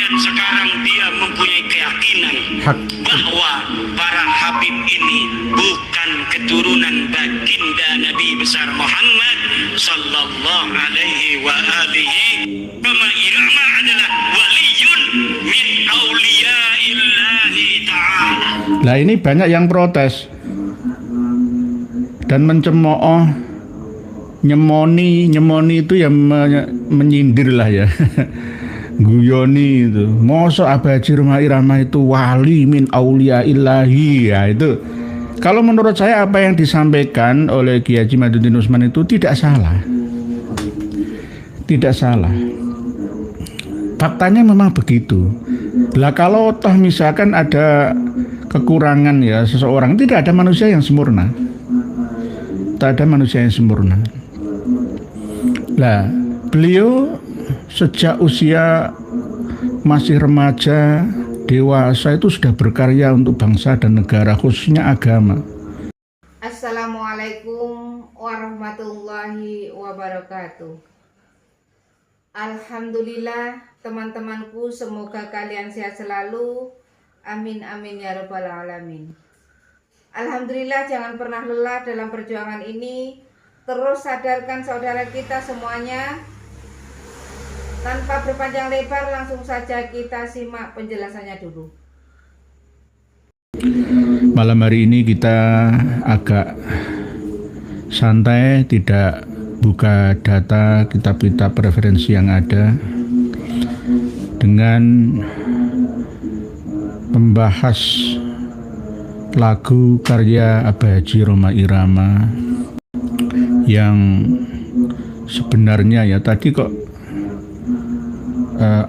Dan sekarang dia mempunyai keyakinan bahwa para habib ini bukan keturunan baginda Nabi besar Muhammad sallallahu alaihi wa alihi. Roma Irama adalah waliyun min auliyaillahi ta'ala. Nah ini banyak yang protes dan mencemooh, nyemoni itu yang menyindir lah ya. Guyoni itu, masa Abah Haji Roma Irama itu wali min aulia ilahi, ya itu. Kalau menurut saya apa yang disampaikan oleh Kiai Haji Madudin Usman itu tidak salah, tidak salah. Faktanya memang begitu. Lah kalau toh misalkan ada kekurangan ya seseorang, tidak ada manusia yang sempurna, tak ada manusia yang sempurna. Lah beliau sejak usia masih remaja, dewasa itu sudah berkarya untuk bangsa dan negara, khususnya agama. Assalamualaikum warahmatullahi wabarakatuh. Alhamdulillah teman-temanku, semoga kalian sehat selalu. Amin amin ya rabbal alamin. Alhamdulillah, jangan pernah lelah dalam perjuangan ini. Terus sadarkan saudara kita semuanya. Tanpa berpanjang lebar, langsung saja kita simak penjelasannya dulu. Malam hari ini kita agak santai, tidak buka data kitab-kitab referensi yang ada, dengan membahas lagu karya Abah Haji Roma Irama yang sebenarnya ya tadi kok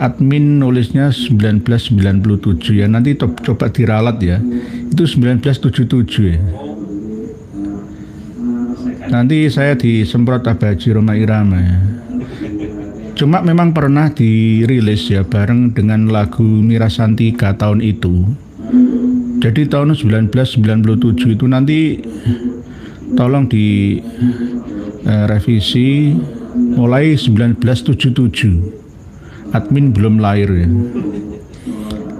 admin nulisnya 1997 ya, nanti coba diralat ya, itu 1977 ya. Nanti saya disemprot Abah Haji Roma Irama ya. Cuma memang pernah dirilis ya bareng dengan lagu Mirasantika tahun itu. Jadi tahun 1997 itu nanti tolong di revisi mulai 1977. Admin belum lahir ya.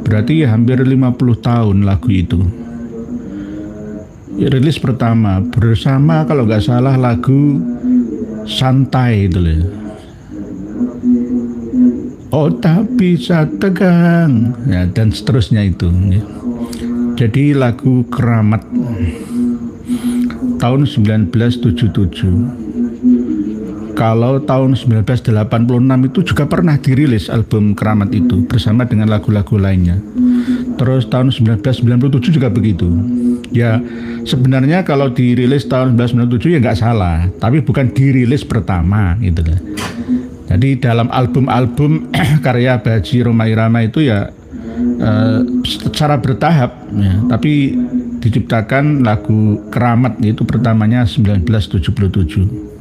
Berarti ya hampir 50 tahun lagu itu. Ya, rilis pertama bersama kalau nggak salah lagu Santai itu ya. Oh tak bisa tegang ya, dan seterusnya itu ya. Jadi lagu Keramat tahun 1977. Kalau tahun 1986 itu juga pernah dirilis album Keramat itu bersama dengan lagu-lagu lainnya. Terus tahun 1997 juga begitu. Ya sebenarnya kalau dirilis tahun 1997 ya nggak salah, tapi bukan dirilis pertama gitu lah. Jadi dalam album-album karya Abah Haji Roma Irama itu ya secara bertahap ya, tapi diciptakan lagu Keramat itu pertamanya 1977.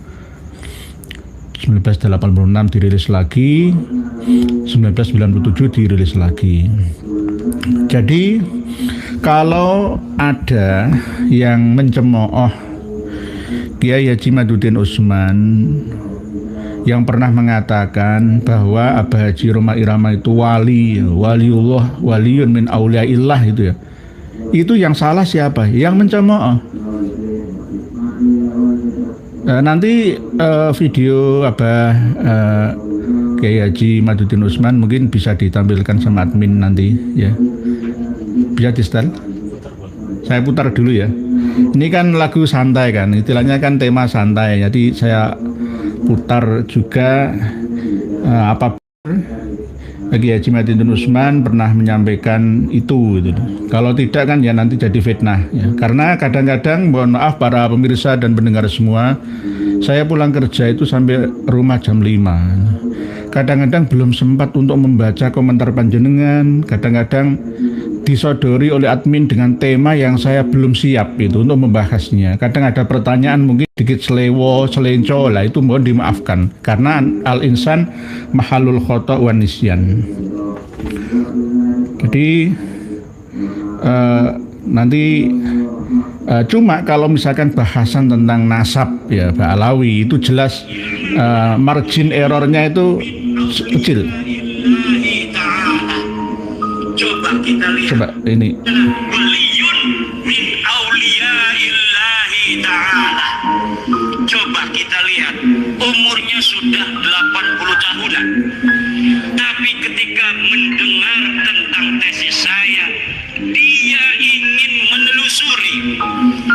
1986 dirilis lagi, 1997 dirilis lagi. Jadi kalau ada yang mencemooh Kiai Haji Madudin Usman yang pernah mengatakan bahwa Abah Haji Roma Irama itu waliullah, waliyun min auliaillah itu ya, itu yang salah siapa? Yang mencemooh. Nanti video Abah Kiai Haji Madudin Usman mungkin bisa ditampilkan sama admin nanti ya. Bisa di setel? Saya putar dulu ya. Ini kan lagu santai kan, istilahnya kan tema santai. Jadi saya putar juga apa Kiai Haji Madudin Usman pernah menyampaikan itu gitu. Kalau tidak kan ya nanti jadi fitnah ya. Karena kadang-kadang mohon maaf para pemirsa dan pendengar semua, saya pulang kerja itu sampai rumah jam 5. Kadang-kadang belum sempat untuk membaca komentar panjenengan, kadang-kadang disodori oleh admin dengan tema yang saya belum siap itu untuk membahasnya. Kadang ada pertanyaan mungkin sedikit selenco lah, itu mohon dimaafkan karena al-insan mahalul khata' wa nisyan. Jadi nanti cuma kalau misalkan bahasan tentang nasab ya Pak Alawi itu jelas margin errornya itu kecil. Coba kita lihat. Coba ini. Waliyun min auliyaillahi ta'ala. Coba kita lihat, umurnya sudah 80 tahunan. Tapi ketika mendengar tentang tesis saya, dia ingin menelusuri,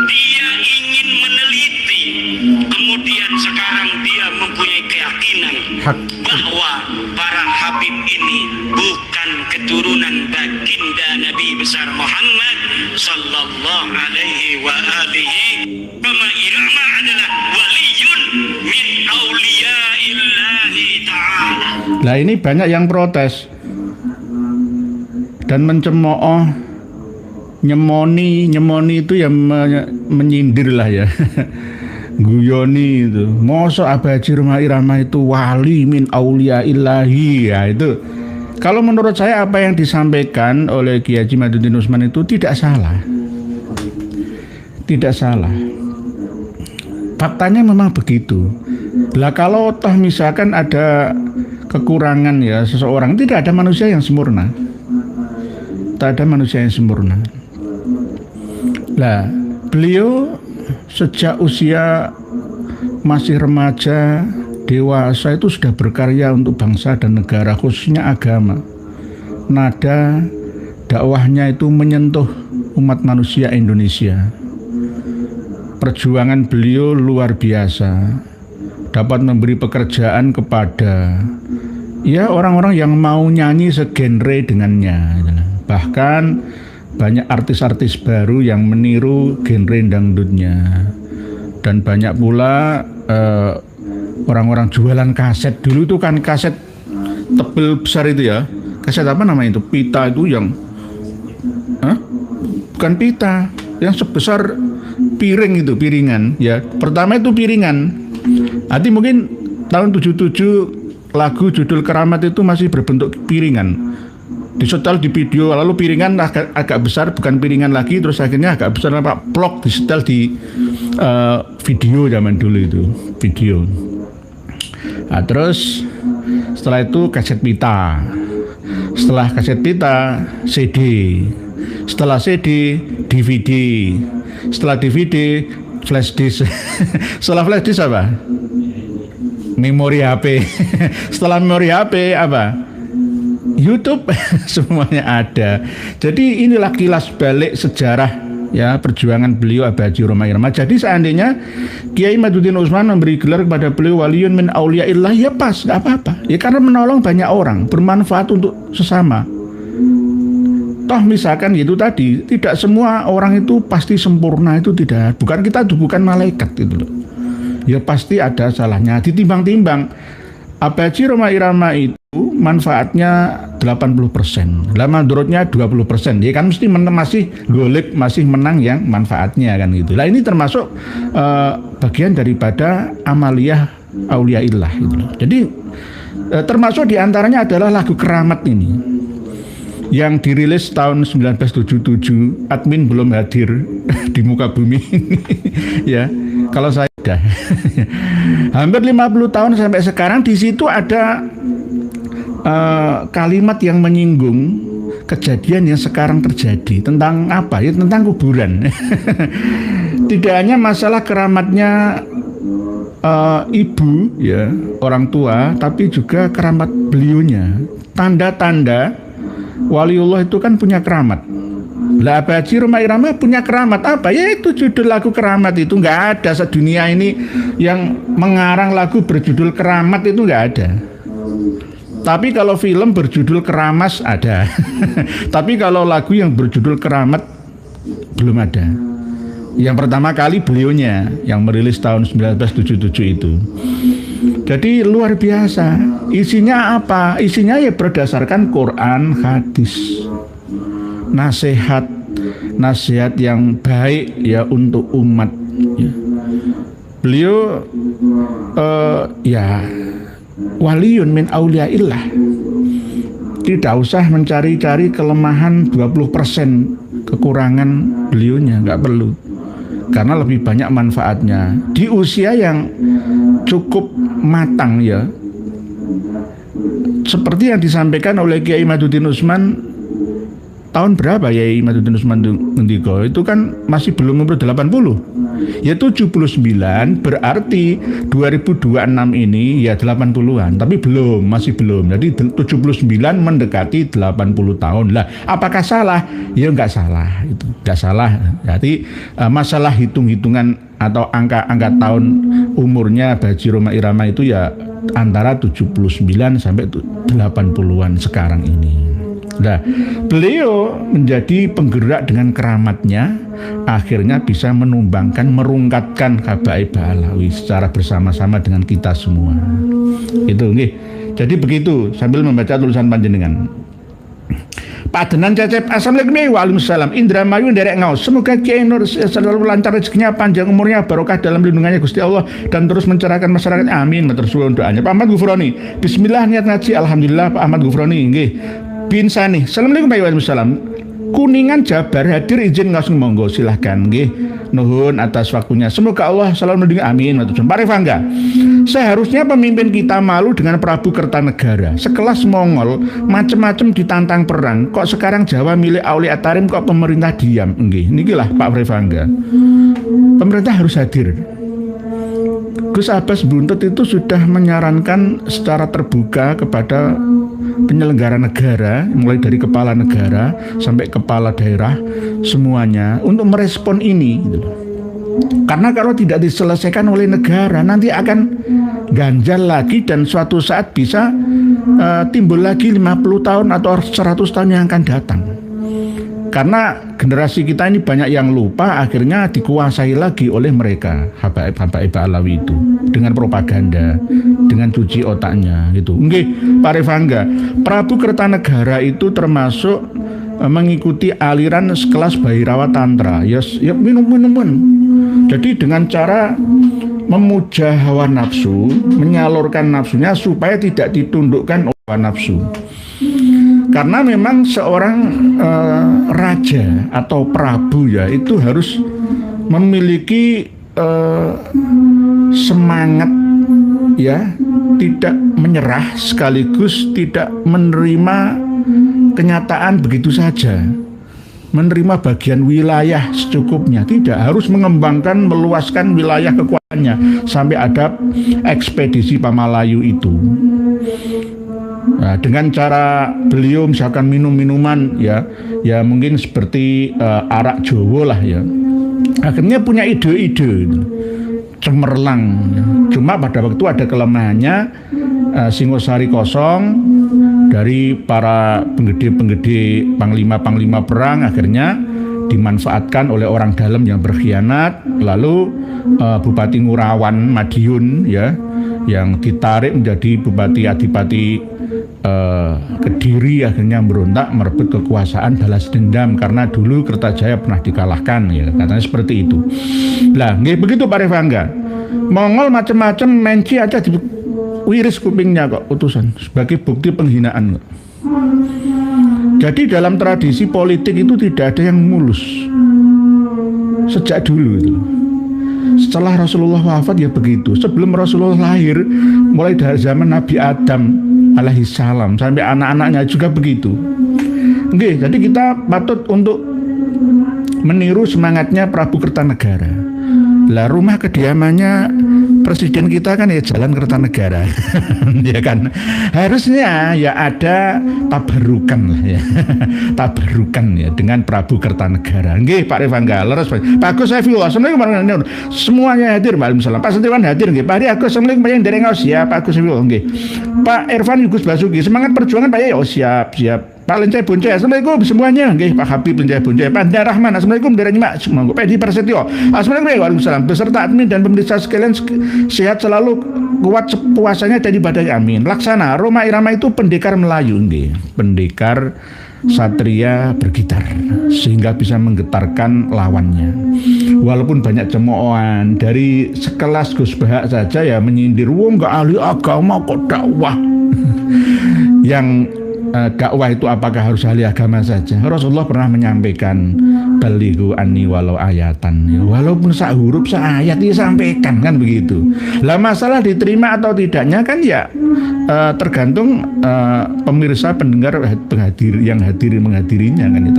dia ingin meneliti. Kemudian sekarang dia mempunyai keyakinan bahwa para habib ini bukan keturunan baginda Nabi besar Muhammad sallallahu alaihi wa alihi. Roma Irama adalah waliyun min auliyaillahi ta'ala. Nah ini banyak yang protes dan mencemooh, nyemoni itu yang menyindir lah ya. Guyoni itu, mosok Abaji Roma Irama itu wali min aulia ilahi, ya itu. Kalau menurut saya apa yang disampaikan oleh Kiai Haji Madudin Usman itu tidak salah, tidak salah. Faktanya memang begitu. Lah kalau toh misalkan ada kekurangan ya seseorang, tidak ada manusia yang sempurna, tak ada manusia yang sempurna. Lah beliau sejak usia masih remaja, dewasa itu sudah berkarya untuk bangsa dan negara, khususnya agama. Nada dakwahnya itu menyentuh umat manusia Indonesia. Perjuangan beliau luar biasa, dapat memberi pekerjaan kepada ya orang-orang yang mau nyanyi segenre dengannya. Bahkan banyak artis-artis baru yang meniru genre dangdutnya, dan banyak pula orang-orang jualan kaset. Dulu itu kan kaset tebel besar itu ya, kaset apa namanya itu, pita itu yang bukan pita, yang sebesar piring itu, piringan ya. Pertama itu piringan. Nanti mungkin tahun 77 lagu judul Keramat itu masih berbentuk piringan, disetel di video, lalu piringan agak besar, bukan piringan lagi, terus akhirnya agak besar, plok disetel di video zaman dulu itu, video. Nah, terus setelah itu kaset pita, setelah kaset pita CD, setelah CD DVD, setelah DVD flash disk, setelah flash disk apa? Memori HP, setelah memori HP apa? YouTube. Semuanya ada. Jadi inilah kilas balik sejarah ya perjuangan beliau Abaji Roma Irama. Jadi seandainya Kiai Madudin Usman memberi gelar kepada beliau waliyun min auliyaillah, ya pas, nggak apa-apa. Ya karena menolong banyak orang, bermanfaat untuk sesama. Toh misalkan itu tadi, tidak semua orang itu pasti sempurna, itu tidak. Bukan kita itu bukan malaikat itu loh. Ya pasti ada salahnya. Ditimbang-timbang, Abaji Roma Irama itu manfaatnya 80%, lah mandorotnya 20%. Ya kan mesti masih golek, masih menang yang manfaatnya kan gitu. Lah ini termasuk bagian daripada amaliyah auliyaillah gitu loh. Jadi termasuk diantaranya adalah lagu Keramat ini yang dirilis tahun 1977. Admin belum hadir di muka bumi ya. Kalau saya sudah hampir 50 tahun sampai sekarang, di situ ada kalimat yang menyinggung kejadian yang sekarang terjadi. Tentang apa? Ya tentang kuburan. Tidak hanya masalah keramatnya ibu ya, orang tua, tapi juga keramat beliaunya. Tanda-tanda waliullah itu kan punya keramat. Lah Abaji Roma Irama punya keramat apa? Ya itu judul lagu Keramat itu. Nggak ada sedunia ini yang mengarang lagu berjudul Keramat, itu nggak ada. Tapi kalau film berjudul Keramas ada. Tapi kalau lagu yang berjudul Keramat belum ada. Yang pertama kali beliaunya yang merilis tahun 1977 itu. Jadi luar biasa. Isinya apa? Isinya ya berdasarkan Quran, hadis, nasihat yang baik ya untuk umat ya. Beliau ya waliyun min auliyaillah. Tidak usah mencari-cari kelemahan 20% kekurangan beliaunya, nggak perlu. Karena lebih banyak manfaatnya. Di usia yang cukup matang ya, seperti yang disampaikan oleh Kiai Madudin Usman, tahun berapa Yai Madudin Usman ngendika? Itu kan masih belum umur 80. Ya 79 berarti 2026 ini ya 80-an, tapi masih belum. Jadi 79 mendekati 80 tahun. Lah, apakah salah? Ya enggak salah, itu enggak salah. Jadi masalah hitung-hitungan atau angka-angka tahun umurnya Baji Roma Irama itu ya antara 79 sampai 80-an sekarang ini. Nah, beliau menjadi penggerak dengan keramatnya, akhirnya bisa menumbangkan, merungkatkan Habaib Ba'alawi secara bersama-sama dengan kita semua. Itu nggih. Jadi begitu sambil membaca tulisan panjenengan. Padenan Cecep, assalamualaikum waalaikumsalam. Indramayu nderek ngaos. Semoga Kiai Nur selalu lancar rezekinya, panjang umurnya, barokah dalam lindungannya Gusti Allah dan terus mencerahkan masyarakat. Amin. Matur suwun doanya. Pak Ahmad Gufroni. Bismillah niat ngaji. Alhamdulillah Pak Ahmad Gufroni nggih. Bin Sani. Assalamualaikum waalaikumsalam. Kuningan Jabar hadir izin langsung monggo silahkan nggih. Nuhun atas waktunya. Semoga Allah selalu melindungi. Amin. Matur suwun. Pak Rifangga. Seharusnya pemimpin kita malu dengan Prabu Kertanegara. Sekelas Mongol macam-macam ditantang perang. Kok sekarang Jawa milik Aulia Tarim kok pemerintah diam? Nggih. Nikilah Pak Rifangga. Pemerintah harus hadir. Gus Abbas Buntut itu sudah menyarankan secara terbuka kepada penyelenggara negara, mulai dari kepala negara sampai kepala daerah, semuanya untuk merespon ini gitu. Karena kalau tidak diselesaikan oleh negara nanti akan ganjal lagi dan suatu saat bisa timbul lagi 50 tahun atau 100 tahun yang akan datang. Karena generasi kita ini banyak yang lupa, akhirnya dikuasai lagi oleh mereka, Habaib Ba'alawi itu, dengan propaganda, dengan cuci otaknya gitu. Nggih, Pak Rifangga, Prabu Kertanegara itu termasuk mengikuti aliran sekelas Bhairawa Tantra, ya minum-minuman. Jadi dengan cara memuja hawa nafsu, menyalurkan nafsunya supaya tidak ditundukkan oleh hawa nafsu. Karena memang seorang raja atau prabu ya itu harus memiliki semangat ya, tidak menyerah sekaligus tidak menerima kenyataan begitu saja. Menerima bagian wilayah secukupnya, tidak harus mengembangkan, meluaskan wilayah kekuasaannya sampai ada ekspedisi Pamalayu itu. Nah, dengan cara beliau misalkan minum-minuman ya mungkin seperti arak Jawa lah ya, akhirnya punya ide-ide cemerlang ya. Cuma pada waktu ada kelemahannya, Singosari kosong dari para penggede panglima perang, akhirnya dimanfaatkan oleh orang dalam yang berkhianat. Lalu Bupati Ngurawan Madiun ya yang ditarik menjadi Bupati Adipati Kediri, akhirnya merontak merebut kekuasaan, balas dendam karena dulu Kertajaya pernah dikalahkan ya, katanya seperti itu. Lah nggih begitu Pak Rifangga. Mongol macam-macam menci aja diwiris kupingnya kok utusan sebagai bukti penghinaan kok. Jadi dalam tradisi politik itu tidak ada yang mulus sejak dulu itu. Setelah Rasulullah wafat ya begitu. Sebelum Rasulullah lahir, mulai dari zaman Nabi Adam alaihi salam sampai anak-anaknya juga begitu. Oke, jadi kita patut untuk meniru semangatnya Prabu Kertanegara. Lah rumah kediamannya presiden kita kan ya Jalan Kertanegara. Ya kan. Harusnya ya ada tabarukan lah ya. Tabarukan ya dengan Prabu Kertanegara. Nggih Pak Rifangga, leres Pak Agus Saifullah. Assalamualaikum. Semuanya hadir Waalaikumsalam. Pak Santriwan hadir nggih. Pak Agus assalamualaikum yang dereng ngaos ya Pak Agus Saifullah nggih. Pak Irfan Gus Basuki, semangat perjuangan Pak ya. Oh siap. Pak Lencai Boncai, assalamualaikum semuanya. Nggih, Pak Habib Lencai Boncai, Pak Anda Rahman, assalamualaikum dari Nyimak, monggo Pak Edi Prasetyo, assalamualaikum waalaikumsalam. Beserta admin dan pemirsa sekalian sehat selalu, kuat puasanya dan ibadahnya, amin. Laksana, Roma Irama itu pendekar Melayu, nggih, pendekar satria bergitar sehingga bisa menggetarkan lawannya. Walaupun banyak cemoohan dari sekelas Gus Bahak saja ya menyindir, wong nggak ahli agama kok dakwah. Yang dakwah itu apakah harus ahli agama saja? Rasulullah pernah menyampaikan balighu anni walau ayatan, ya, walaupun sak huruf sak ayat dia sampaikan, kan begitu. Lah masalah diterima atau tidaknya kan ya tergantung pemirsa, pendengar, penghadir yang menghadirinya kan, ya,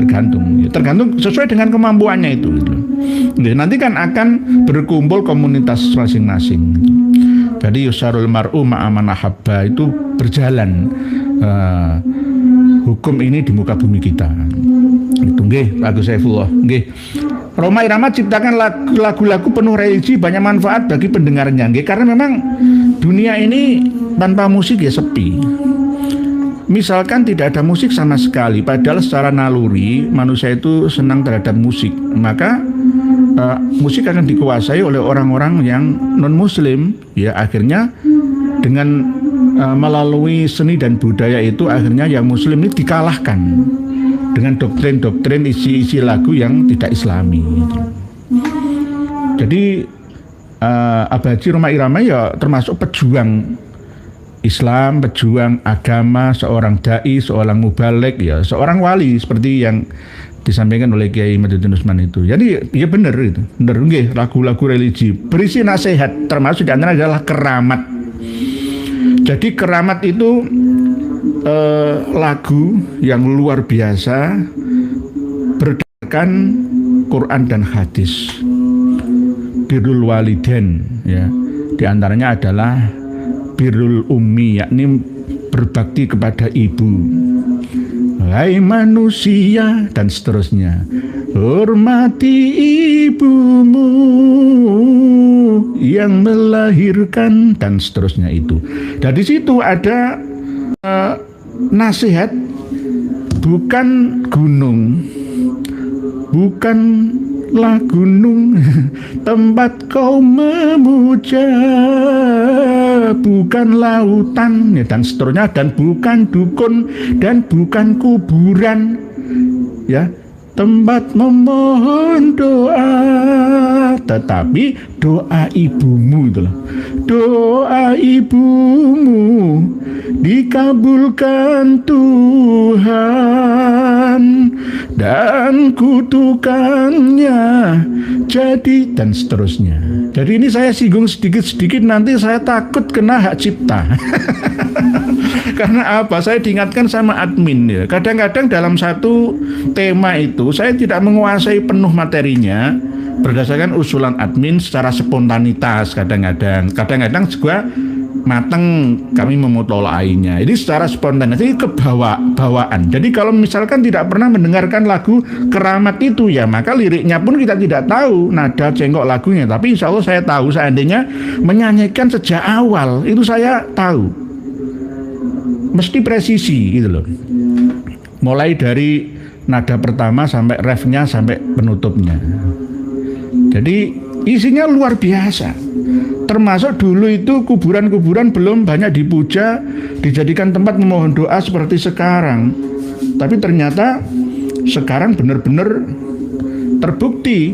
tergantung sesuai dengan kemampuannya itu gitu. Nanti kan akan berkumpul komunitas masing-masing gitu. Jadi yusarul mar'u ma'aman ahabba, itu berjalan hukum ini di muka bumi kita. Itu nggih, lagu Saifullah nggih. Rhoma Irama ciptakan lagu-lagu penuh religi, banyak manfaat bagi pendengarnya nggih, karena memang dunia ini tanpa musik ya sepi. Misalkan tidak ada musik sama sekali, padahal secara naluri manusia itu senang terhadap musik, maka musik akan dikuasai oleh orang-orang yang non-muslim, ya akhirnya dengan melalui seni dan budaya itu akhirnya yang muslim ini dikalahkan dengan doktrin-doktrin isi-isi lagu yang tidak islami gitu. Jadi Abaji Rhoma Irama ya termasuk pejuang Islam, pejuang agama, seorang dai, seorang mubaligh, ya seorang wali seperti yang disampaikan oleh Kiai Madhuddin Usman itu. Jadi ya benar itu, benar nggih, lagu-lagu religi berisi nasihat, termasuk di antara adalah keramat. Jadi keramat itu lagu yang luar biasa berdasarkan Quran dan hadis. Birrul walidain, ya, di antaranya adalah birrul ummi, yakni berbakti kepada ibu. Hai manusia, dan seterusnya, hormati ibumu yang melahirkan, dan seterusnya itu. Dari situ ada nasihat, bukan gunung, bukanlah gunung tempat kau memuja, bukan lautan, ya, dan seterusnya, dan bukan dukun dan bukan kuburan, ya, tempat memohon doa, tetapi doa ibumu itu loh. Doa ibumu dikabulkan Tuhan dan kutukannya jadi, dan seterusnya. Jadi ini saya singgung sedikit-sedikit, nanti saya takut kena hak cipta. Karena apa? Saya diingatkan sama admin, ya. Kadang-kadang dalam satu tema itu saya tidak menguasai penuh materinya, berdasarkan usulan admin secara spontanitas. Kadang-kadang juga mateng kami memutolainya. Ini secara spontan, jadi bawaan. Jadi kalau misalkan tidak pernah mendengarkan lagu keramat itu, ya maka liriknya pun kita tidak tahu, nada cengkok lagunya. Tapi insya Allah saya tahu, seandainya menyanyikan sejak awal itu saya tahu, mesti presisi gitu loh. Mulai dari nada pertama sampai refnya sampai penutupnya. Jadi isinya luar biasa. Termasuk dulu itu kuburan-kuburan belum banyak dipuja, dijadikan tempat memohon doa seperti sekarang. Tapi ternyata sekarang benar-benar terbukti.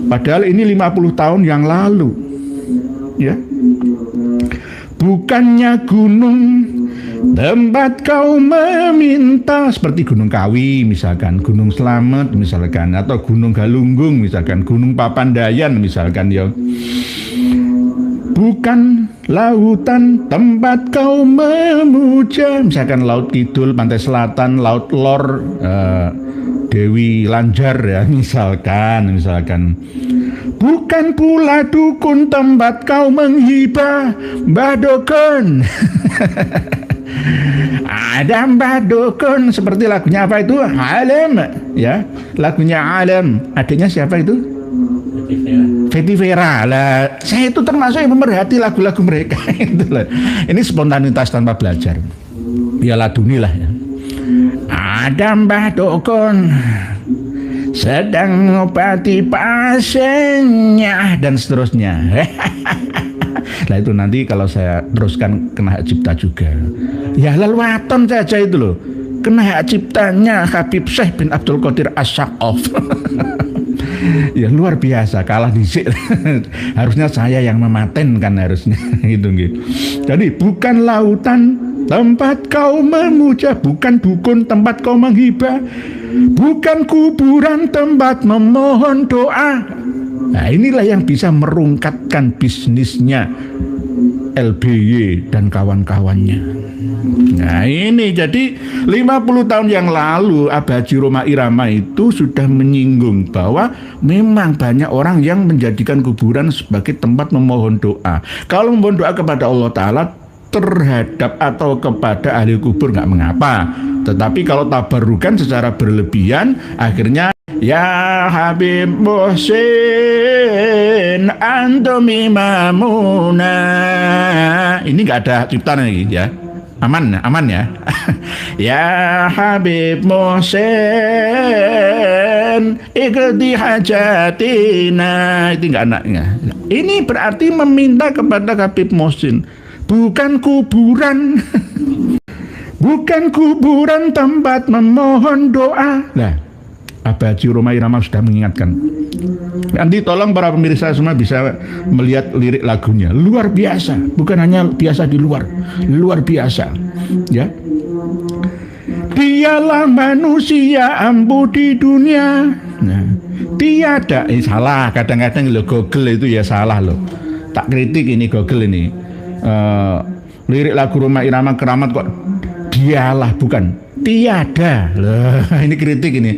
Padahal ini 50 tahun yang lalu, ya. Bukannya gunung tempat kau meminta, seperti Gunung Kawi misalkan, Gunung Slamet misalkan, atau Gunung Galunggung misalkan, Gunung Papandayan misalkan, ya. Bukan lautan tempat kau memuja, misalkan Laut Kidul, Pantai Selatan, Laut Lor, Dewi Lanjar, ya, misalkan. Bukan pula dukun tempat kau menghibah, Mbah Dukun. Ada Mbah Dukun, seperti lagunya apa itu? Alam, ya, lagunya Alam. Adiknya siapa itu? Fety Vera. Lah, saya itu termasuk yang memerhati lagu-lagu mereka. Ini spontanitas tanpa belajar. Ya ladunilah, ya. Ada Mbah Dukun sedang ngobati pasiennya, dan seterusnya. Nah itu nanti kalau saya teruskan kena hak cipta juga. Ya lelwaton saja itu loh, kena hak ciptanya Habib Syekh bin Abdul Qadir As-Saqaf. Ya luar biasa, kalah dhisik. Harusnya saya yang mematenkan harusnya. Gitu. Jadi bukan lautan tempat kau memuja, bukan dukun tempat kau menghibah, bukan kuburan tempat memohon doa. Nah, inilah yang bisa merungkatkan bisnisnya LBY dan kawan-kawannya. Nah ini jadi 50 tahun yang lalu Abah Haji Roma Irama itu sudah menyinggung bahwa memang banyak orang yang menjadikan kuburan sebagai tempat memohon doa. Kalau memohon doa kepada Allah Ta'ala terhadap atau kepada ahli kubur nggak mengapa. Tetapi kalau tabarukan secara berlebihan, akhirnya ya Habib Muhsin antum imamuna. Ini nggak ada ciptaan lagi ya. Aman ya. Ya Habib Muhsin iqdi hajatina. Itu nggak anaknya. Ini berarti meminta kepada Habib Muhsin, bukan kuburan. Bukan kuburan tempat memohon doa. Nah, Abah Haji Roma Irama sudah mengingatkan. Nanti tolong para pemirsa semua bisa melihat lirik lagunya. Luar biasa, bukan hanya biasa di luar biasa. Ya. Dialah manusia ampuh di dunia. Nah, tiada salah, kadang-kadang lo Google itu ya salah loh. Tak kritik ini Google ini. Lirik lagu Roma Irama Keramat kok dialah, bukan tiada. Loh, ini kritik ini.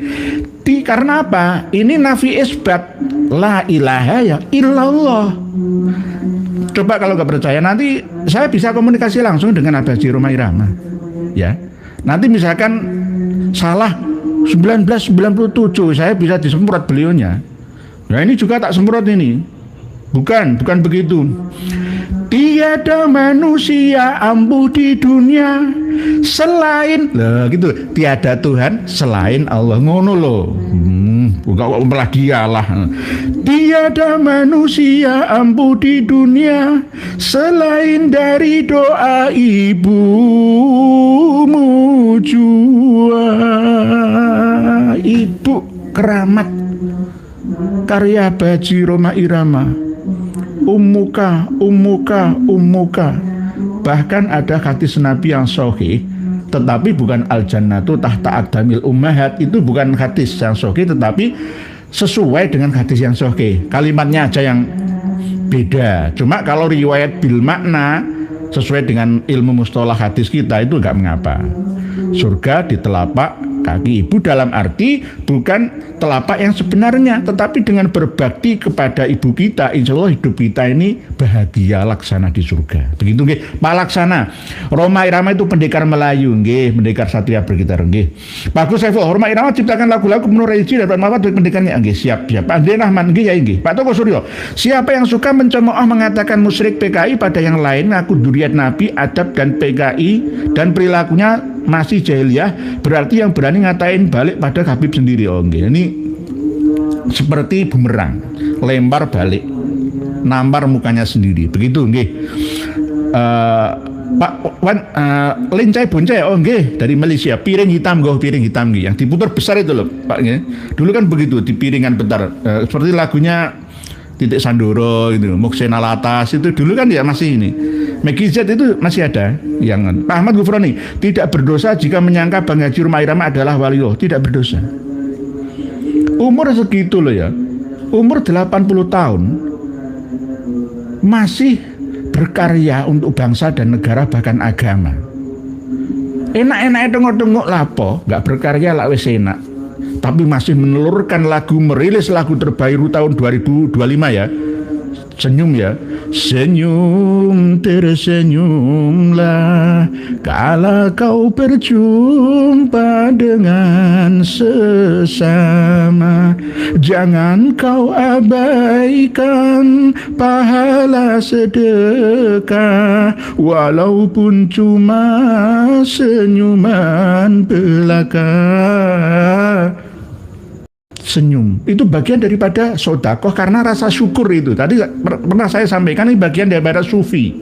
Karena apa? Ini nafi isbat, la ilaha ya illallah. Coba kalau nggak percaya, nanti saya bisa komunikasi langsung dengan Abah Haji Roma Irama. Ya, nanti misalkan salah 1997, saya bisa disemprot beliaunya. Nah ini juga tak semprot ini. Bukan begitu. Tiada manusia ampuh di dunia selain gitu. Tiada Tuhan selain Allah, ngono loh. Bukan malah dialah. Tiada manusia ampuh di dunia selain dari doa ibumu jua. Ibu Keramat karya Abah Haji Roma Irama. Ummuka. Bahkan ada hadis Nabi yang sahih, tetapi bukan al-jannatu tahta aqdamil ummahat. Itu bukan hadis yang sahih, tetapi sesuai dengan hadis yang sahih. Kalimatnya aja yang beda. Cuma kalau riwayat bil makna sesuai dengan ilmu mustalah hadis kita itu enggak mengapa. Surga di telapak kaki ibu, dalam arti bukan telapak yang sebenarnya, tetapi dengan berbakti kepada ibu kita, insya Allah hidup kita ini bahagia laksana di surga. Begitu nggih, Pak Laksana. Roma Irama itu pendekar Melayu nggih, pendekar Satria Bergitar nggih. Bagus Saiful, Roma Irama ciptakan lagu-lagu penuh religi dan bermanfaat bagi pendidikannya nggih. Siap. Pak Andri Rahman nggih ya nggih. Pak Toko Suryo, siapa yang suka mencemooh mengatakan musyrik PKI pada yang lain, ngaku duriat Nabi, adab dan PKI dan perilakunya masih jahiliyah, berarti yang berani ngatain balik pada Habib sendiri. Oh nggih, ini seperti bumerang, lempar balik, nampar mukanya sendiri. Begitu nggih. Pak Wan Lincai Boncai, oh nggih, dari Malaysia. Piring hitam nggih, yang diputar besar itu loh, Pak nggih. Dulu kan begitu, di piringan bentar, seperti lagunya Titik Sandoro gitu, Muksena Latas itu dulu kan ya masih ini. Maggie Z itu masih ada. Yang Pak Ahmad Gufroni, tidak berdosa jika menyangka Bang Haji Roma Irama adalah waliullah, tidak berdosa. Umur segitu loh ya, umur 80 tahun masih berkarya untuk bangsa dan negara, bahkan agama. Enak-enak tengok-tengok lapo, nggak berkarya lah wes enak. Tapi masih menelurkan lagu, merilis lagu terbaru tahun 2025 ya. Senyum ya. Senyum tersenyumlah kala kau berjumpa dengan sesama. Jangan kau abaikan pahala sedekah, walaupun cuma senyuman belaka. Senyum itu bagian daripada sodakoh karena rasa syukur itu. Tadi pernah saya sampaikan, ini bagian daripada sufi,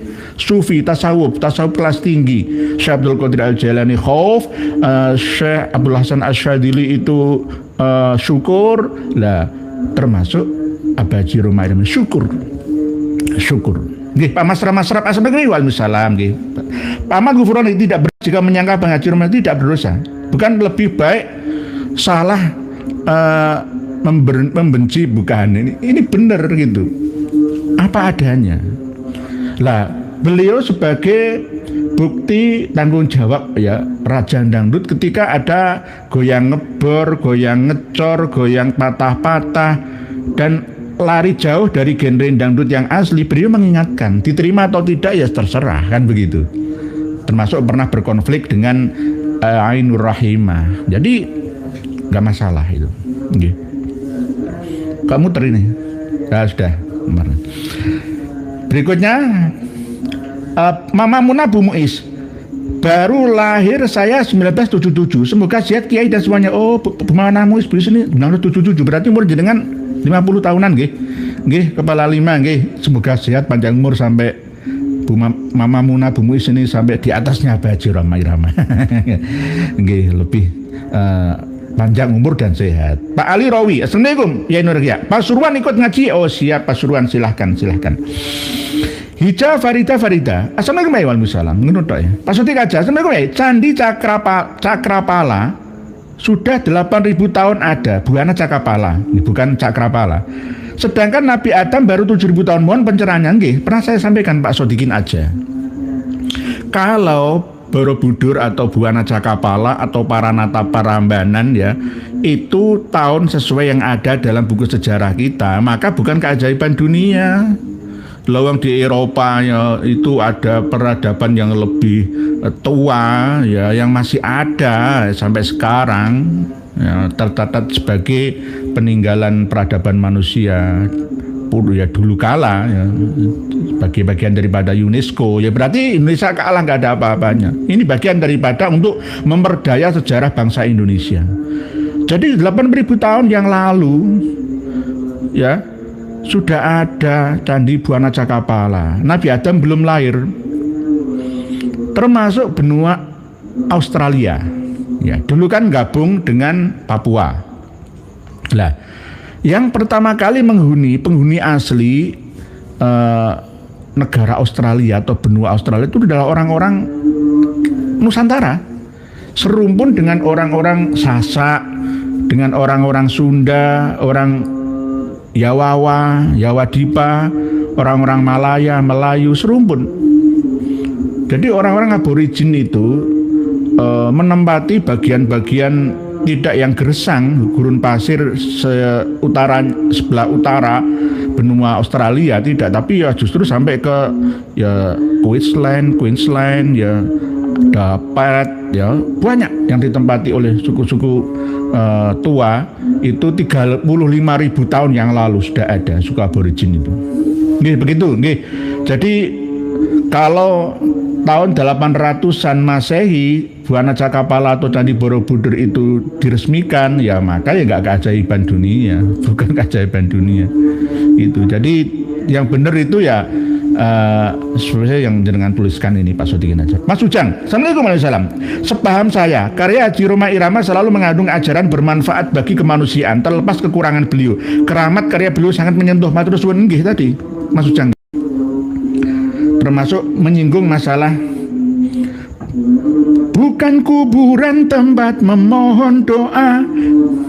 tasawuf kelas tinggi. Syekh Abdul Qadir Al-Jailani khauf, Syekh Abdul Hasan Asyadili itu syukur. Lah termasuk Abah Haji Roma Irama syukur. Nggih, Pak Masraf, assalamualaikum waalaikumsalam. Nggih, Pak Ahmad Ghufroni tidak jika menyangka Bang Haji Romli tidak berdosa. Bukan lebih baik salah membenci bukan ini benar gitu. Apa adanya. Lah, beliau sebagai bukti tanggung jawab ya Raja Dangdut ketika ada goyang ngebor, goyang ngecor, goyang patah-patah dan lari jauh dari genre dangdut yang asli, beliau mengingatkan, diterima atau tidak ya terserah kan begitu. Termasuk pernah berkonflik dengan Ainur Rahimah. Jadi nggak masalah itu. Nggih. Kamu terini. Ya sudah. Berikutnya Mama Muna Bu Muiz. Baru lahir saya 1977. Semoga sehat Kiai dan semuanya. Oh, Bu Mama Muiz Bu ini 1977. Berarti umur jenengan 50 tahunan nggih. Nggih, kepala 5 nggih. Semoga sehat panjang umur sampai Mama Muna Bu Muiz ini sampai di atasnya Pak Haji Roma Irama. Nggih, lebih panjang umur dan sehat. Pak Ali Rawi, assalamualaikum. Ya Nur ya. Pak Surwan ikut ngaji. Oh siap Pak Surwan, silahkan. Hija Farida, assalamualaikum waalaikumsalam. Ngono tok ya. Pak Suti Kaja, assalamualaikum ya. Candi Cakrapala sudah 8.000 tahun ada. Buana Cakrapala, bukan Cakrapala. Sedangkan Nabi Adam baru 7.000 tahun. Mohon pencerahannya nggih. Pernah saya sampaikan Pak Sodikin aja. Kalau Borobudur atau Buana Cakrapala atau Paranata Parambanan ya, itu tahun sesuai yang ada dalam buku sejarah kita, maka bukan keajaiban dunia. Lawang di Eropa ya, itu ada peradaban yang lebih tua ya, yang masih ada sampai sekarang ya, tercatat sebagai peninggalan peradaban manusia ya dulu kala ya, sebagai bagian daripada UNESCO ya, berarti Indonesia kalah nggak ada apa-apanya. Ini bagian daripada untuk memperdaya sejarah bangsa Indonesia. Jadi 8.000 tahun yang lalu ya sudah ada Candi Buana Cakrapala. Nabi Adam belum lahir, termasuk benua Australia ya, dulu kan gabung dengan Papua. Lah, yang pertama kali penghuni asli negara Australia atau benua Australia itu adalah orang-orang Nusantara, serumpun dengan orang-orang Sasak, dengan orang-orang Sunda, orang Yawawa, Yawadipa, orang-orang Malaya, Melayu, serumpun. Jadi orang-orang aborigin itu menempati bagian-bagian tidak yang gersang, gurun pasir sebelah utara benua Australia, tidak, tapi ya justru sampai ke ya Queensland ya, dapat ya, banyak yang ditempati oleh suku-suku tua. Itu 35.000 tahun yang lalu sudah ada suku aborigin itu. Nggih, begitu nggih. Jadi kalau tahun 800-an Masehi Buana Cakrapala atau Candi Borobudur itu diresmikan ya, maka ya nggak keajaiban dunia, bukan keajaiban dunia itu. Jadi yang benar itu ya seperti yang jenengan tuliskan ini Pak Sodikin aja. Mas Ujang, assalamualaikum warahmatullahi wabarakatuh. Sepaham saya, karya Haji Roma Irama selalu mengandung ajaran bermanfaat bagi kemanusiaan, terlepas kekurangan beliau. Keramat karya beliau sangat menyentuh. Matur suwun nggih tadi, Mas Ujang. Termasuk menyinggung masalah bukan kuburan tempat memohon doa.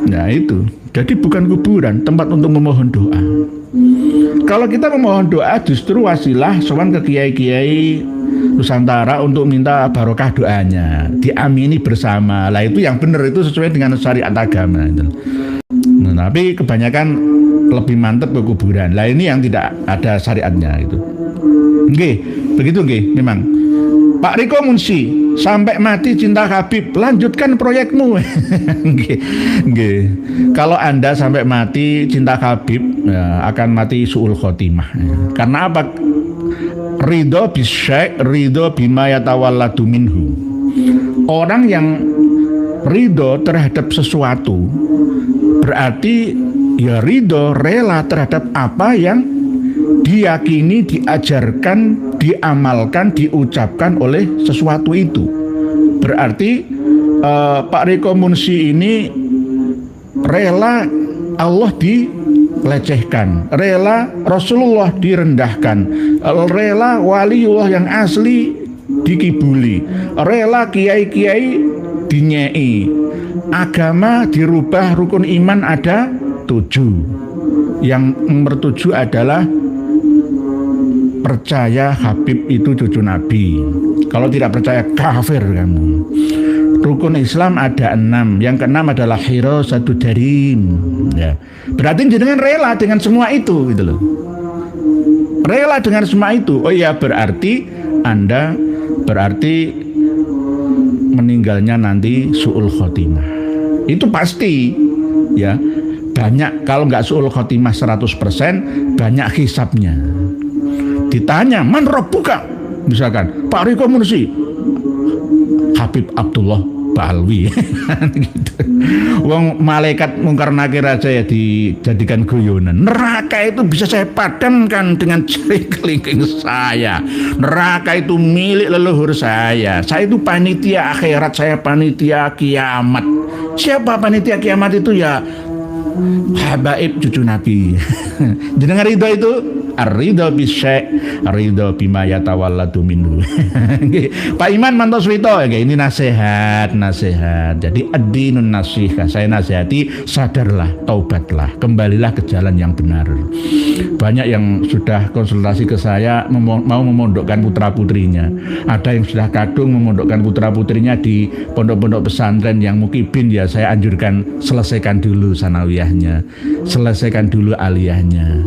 Nah itu, jadi bukan kuburan tempat untuk memohon doa. Kalau kita memohon doa justru wasilah sowan ke kiai-kiai Nusantara untuk minta barokah doanya, diamini bersama. Lah itu yang benar, itu sesuai dengan syariat agama itu. Nah, tapi kebanyakan lebih mantep ke kuburan. Lah ini yang tidak ada syariatnya itu. Nggih, begitu nggih memang. Pak Riko Munsi, sampai mati cinta Habib, lanjutkan proyekmu. Nggih. Kalau Anda sampai mati cinta Habib, ya, akan mati su'ul khotimah. Karena apa? Ridho bisyai', ridho bima yatawalladu minhu. Orang yang ridho terhadap sesuatu berarti ya ridho, rela terhadap apa yang diyakini, diajarkan, diamalkan, diucapkan oleh sesuatu itu. Berarti Pak Riko Munsi ini rela Allah dilecehkan, rela Rasulullah direndahkan, rela waliullah yang asli dikibuli, rela kiai-kiai dinyei, agama dirubah, rukun iman ada 7. Yang nomor 7 adalah percaya Habib itu cucu Nabi. Kalau tidak percaya kafir kamu. Rukun Islam ada 6. Yang ke-6 adalah hirasatu darim. Ya. Berarti jenengan rela dengan semua itu, gitu loh. Rela dengan semua itu. Oh iya, berarti Anda meninggalnya nanti su'ul khotimah. Itu pasti, ya. Banyak, kalau nggak su'ul khotimah 100%, banyak hisabnya. Ditanya, man rabbuka? Misalkan, Pak Riko Mursi, Habib Abdullah Ba'alwi. Gitu. Wong malaikat mungkar nakir aja ya dijadikan guyonan. Neraka itu bisa saya padamkan dengan jari kelingking saya. Neraka itu milik leluhur saya. Saya itu panitia akhirat, saya panitia kiamat. Siapa panitia kiamat itu? Ya habaib cucu Nabi. Jenengan ridho itu? Ar-ridho bisyai', ar-ridho bima yatawalladu minhu. Pak Iman mantos wito, ini nasihat. Jadi ad-dinun nasihah. Saya nasihati, sadarlah, taubatlah, kembalilah ke jalan yang benar. Banyak yang sudah konsultasi ke saya mau memondokkan putra-putrinya. Ada yang sudah kadung memondokkan putra-putrinya di pondok-pondok pesantren yang mukibin, ya saya anjurkan selesaikan dulu sanawiyahnya, selesaikan dulu aliyahnya.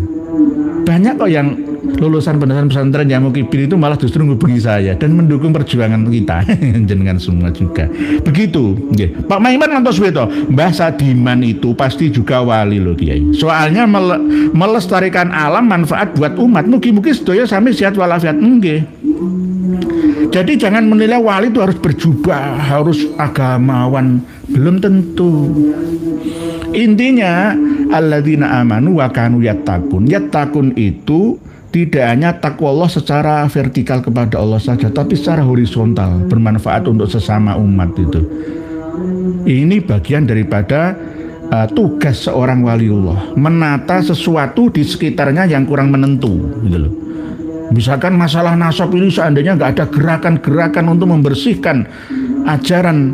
Banyak kok yang lulusan pesantren yang mukibin itu malah justru menghubungi saya dan mendukung perjuangan kita. Jenengan semua juga begitu. Pak Maiman ngantos weto, Mbah Sadiman itu pasti juga wali loh Kiai. Soalnya melestarikan alam, manfaat buat umat. Mugi-mugi sedaya sami sehat walafiat. Nggih. Jadi jangan menilai wali itu harus berjubah, harus agamawan. Belum tentu. Intinya alladzina amanu wa kanu yattaqun. Yattaqun itu tidak hanya takwa Allah secara vertikal kepada Allah saja, tapi secara horizontal, bermanfaat untuk sesama umat itu. Ini bagian daripada tugas seorang waliullah, menata sesuatu di sekitarnya yang kurang menentu, gitu loh. Misalkan masalah nasab ini seandainya nggak ada gerakan-gerakan untuk membersihkan ajaran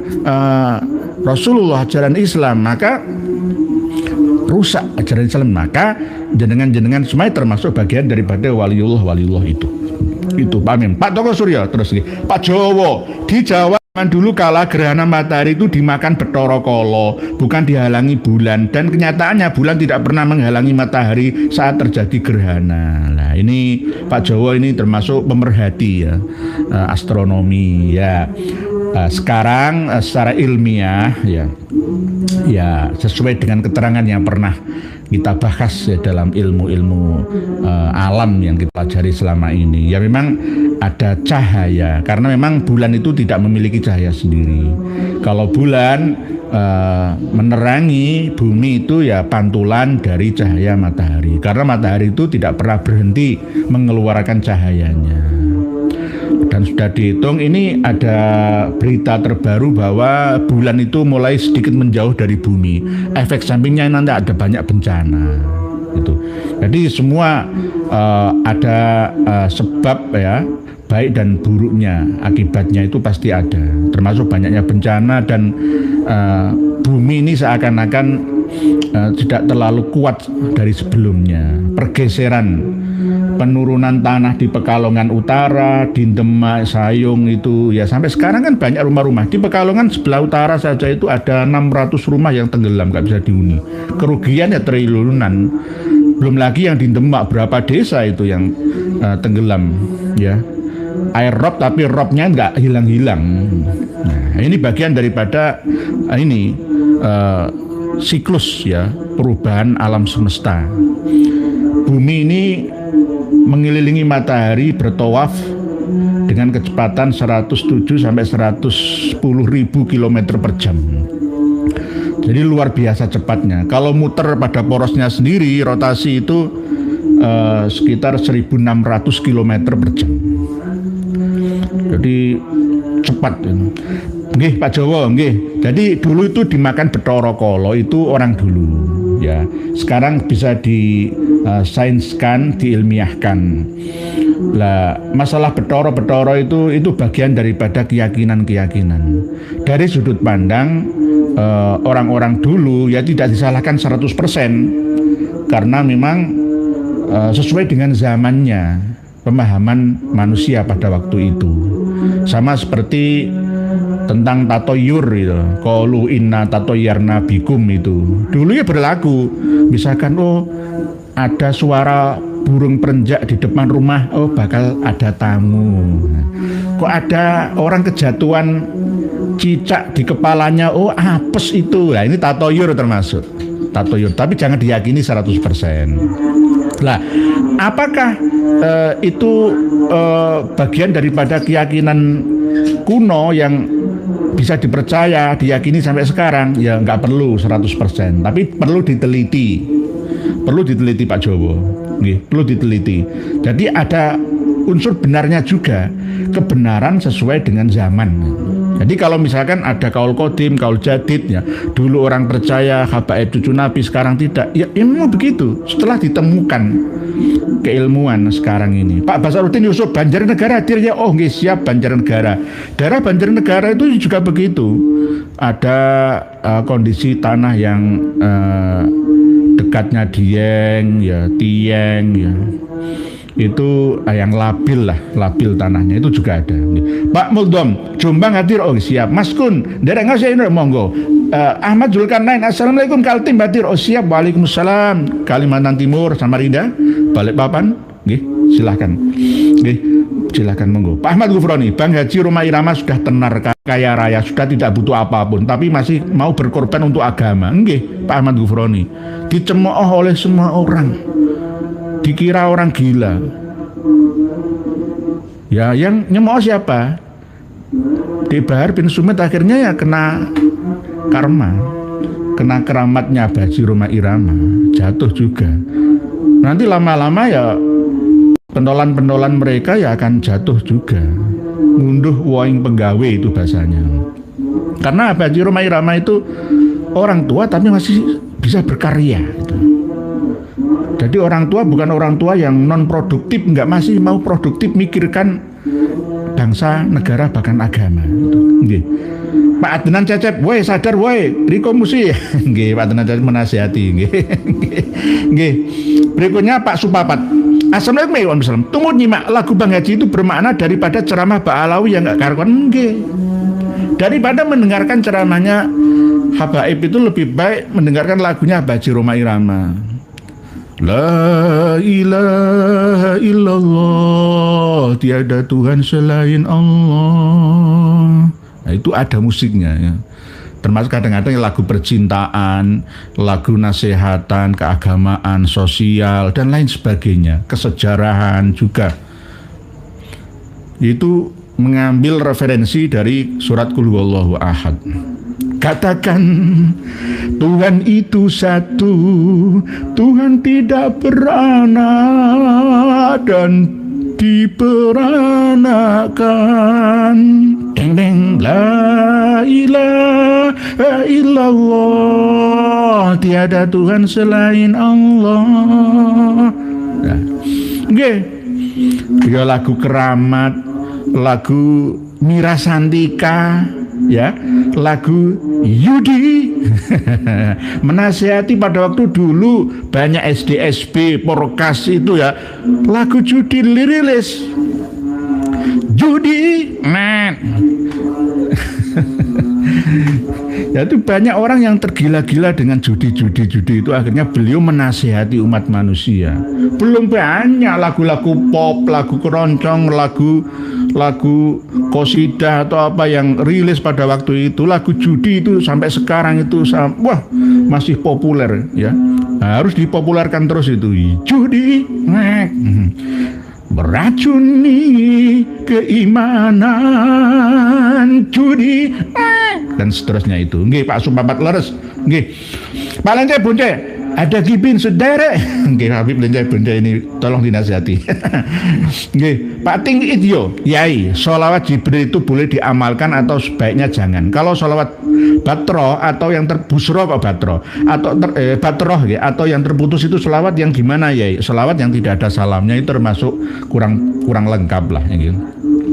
Rasulullah, ajaran Islam, maka rusak ajaran Islam, maka jenengan semuanya termasuk bagian daripada waliullah itu. Itu Pak Amin. Pak Toko Suryo terus Pak Jowo di Jawa dulu kala gerhana matahari itu dimakan Bathara Kala, bukan dihalangi bulan, dan kenyataannya bulan tidak pernah menghalangi matahari saat terjadi gerhana. Nah, ini Pak Jowo ini termasuk pemerhati ya, astronomi ya. Sekarang secara ilmiah ya sesuai dengan keterangan yang pernah kita bahas ya dalam ilmu-ilmu alam yang kita pelajari selama ini, ya memang ada cahaya, karena memang bulan itu tidak memiliki cahaya sendiri. Kalau bulan menerangi bumi itu ya pantulan dari cahaya matahari, karena matahari itu tidak pernah berhenti mengeluarkan cahayanya. Dan sudah dihitung, ini ada berita terbaru bahwa bulan itu mulai sedikit menjauh dari bumi. Efek sampingnya nanti ada banyak bencana. Gitu. Jadi semua ada sebab ya, baik dan buruknya, akibatnya itu pasti ada. Termasuk banyaknya bencana dan bumi ini seakan-akan tidak terlalu kuat dari sebelumnya. Pergeseran, penurunan tanah di Pekalongan Utara, di Demak, Sayung itu ya sampai sekarang kan banyak rumah-rumah. Di Pekalongan sebelah utara saja itu ada 600 rumah yang tenggelam, nggak bisa dihuni. Kerugian ya triliunan. Belum lagi yang di Demak berapa desa itu yang tenggelam ya. Air rob tapi robnya nggak hilang-hilang. Nah, ini bagian daripada ini siklus ya, perubahan alam semesta. Bumi ini mengelilingi matahari bertawaf dengan kecepatan 107 sampai 110.000 km per jam. Jadi luar biasa cepatnya. Kalau muter pada porosnya sendiri, rotasi itu sekitar 1.600 km per jam. Jadi cepat. Nggih Pak Jowo, nggih. Jadi dulu itu dimakan Bathara Kala itu orang dulu. ya. Sekarang bisa disainskan, diilmiahkan. Lah, masalah Bathara itu bagian daripada keyakinan-keyakinan. Dari sudut pandang orang-orang dulu ya tidak disalahkan 100% karena memang sesuai dengan zamannya, pemahaman manusia pada waktu itu. Sama seperti tentang tatoyur itu, qalu inna tatoyarna bikum itu. Dulu ya berlaku, misalkan ada suara burung perenjak di depan rumah, bakal ada tamu. Kok ada orang kejatuhan cicak di kepalanya, apes itu. Nah, ini tatoyur termasuk. Tatoyur, tapi jangan diyakini 100%. Lah, apakah itu bagian daripada keyakinan kuno yang bisa dipercaya, diyakini sampai sekarang? Ya nggak perlu 100%, tapi perlu diteliti. Perlu diteliti Pak Jowo. Perlu diteliti. Jadi ada unsur benarnya juga, kebenaran sesuai dengan zaman. Jadi kalau misalkan ada kaul kodim, kaul jadid ya, dulu orang percaya habaib cucu Nabi, sekarang tidak. Ya memang begitu. Setelah ditemukan keilmuan sekarang ini. Pak Basaruddin Yusuf, Banjarnegara hadir ya. Nggih, siap Banjarnegara. Daerah Banjarnegara itu juga begitu. Ada kondisi tanah yang dekatnya Dieng ya, Tieng ya. Itu yang labil tanahnya itu juga ada. Pak Muldom, Jombang hadir, siap. Mas Kun, dereng saya ini monggo. Ahmad Zulkarnain, assalamualaikum Kaltim hadir, siap. Waalaikumsalam. Kalimantan Timur, Samarinda, Balikpapan, silahkan. Silahkan monggo. Pak Ahmad Gufroni, Bang Haji Roma Irama sudah tenar kaya raya, sudah tidak butuh apapun, tapi masih mau berkorban untuk agama. Pak Ahmad Gufroni, dicemooh oleh semua orang, dikira orang gila. Ya, yang nyemooh siapa? Di Bahar bin Sumit akhirnya ya kena karma, kena keramatnya Haji Roma Irama, jatuh juga. Nanti lama-lama ya pentolan-pentolan mereka ya akan jatuh juga, ngunduh woing penggawe itu bahasanya. Karena Haji Roma Irama itu orang tua tapi masih bisa berkarya gitu. Jadi orang tua bukan orang tua yang non produktif, masih mau produktif, mikirkan bangsa, negara, bahkan agama gitu. Pak Adnan Cecep, woi sadar woi, Riko Musi. Pak Adnan Cecep menasihati. Berikutnya Pak Supapat, assalamualaikum warahmatullahi wabarakatuh. Tunggu nyimak lagu Bang Haji itu bermakna daripada ceramah Pak Alawi yang nggak karuan. Daripada mendengarkan ceramahnya habaib itu lebih baik mendengarkan lagunya Haji Roma Irama. La ilaha illallah, tiada Tuhan selain Allah. Nah, itu ada musiknya ya. Termasuk kadang-kadang lagu percintaan, lagu nasihatan, keagamaan, sosial dan lain sebagainya, kesejarahan juga. Itu mengambil referensi dari surat Qul Huwallahu Ahad. Katakan Tuhan itu satu, Tuhan tidak beranak dan diperanakan. Deng deng, la ilaha illallah, tiada Tuhan selain Allah. Nah, ya lagu keramat, lagu Mira Santika, ya, lagu Yudi menasihati pada waktu dulu banyak SD, SP, Porkas itu ya, lagu judi dirilis, judi, ya itu banyak orang yang tergila-gila dengan judi itu, akhirnya beliau menasihati umat manusia. Belum banyak lagu-lagu pop, lagu keroncong, lagu qasidah atau apa yang rilis pada waktu itu. Lagu judi itu sampai sekarang itu masih populer ya. Harus dipopulerkan terus itu. Judi meracuni keimanan, judi dan seterusnya itu. Nggih Pak Sumpapat leres. Nggih. Pak Lence Bunce, Ada Gibin Sudere. Nggih Habib Lenjai Benda ini tolong dinasihati. Nggih, Pak Ting Idyo, Yai, sholawat Jibril itu boleh diamalkan atau sebaiknya jangan. Kalau sholawat batro atau yang terbusro kok batro atau batroh ya, atau yang terputus itu sholawat yang gimana Yai? Sholawat yang tidak ada salamnya itu termasuk kurang lengkap lah gitu.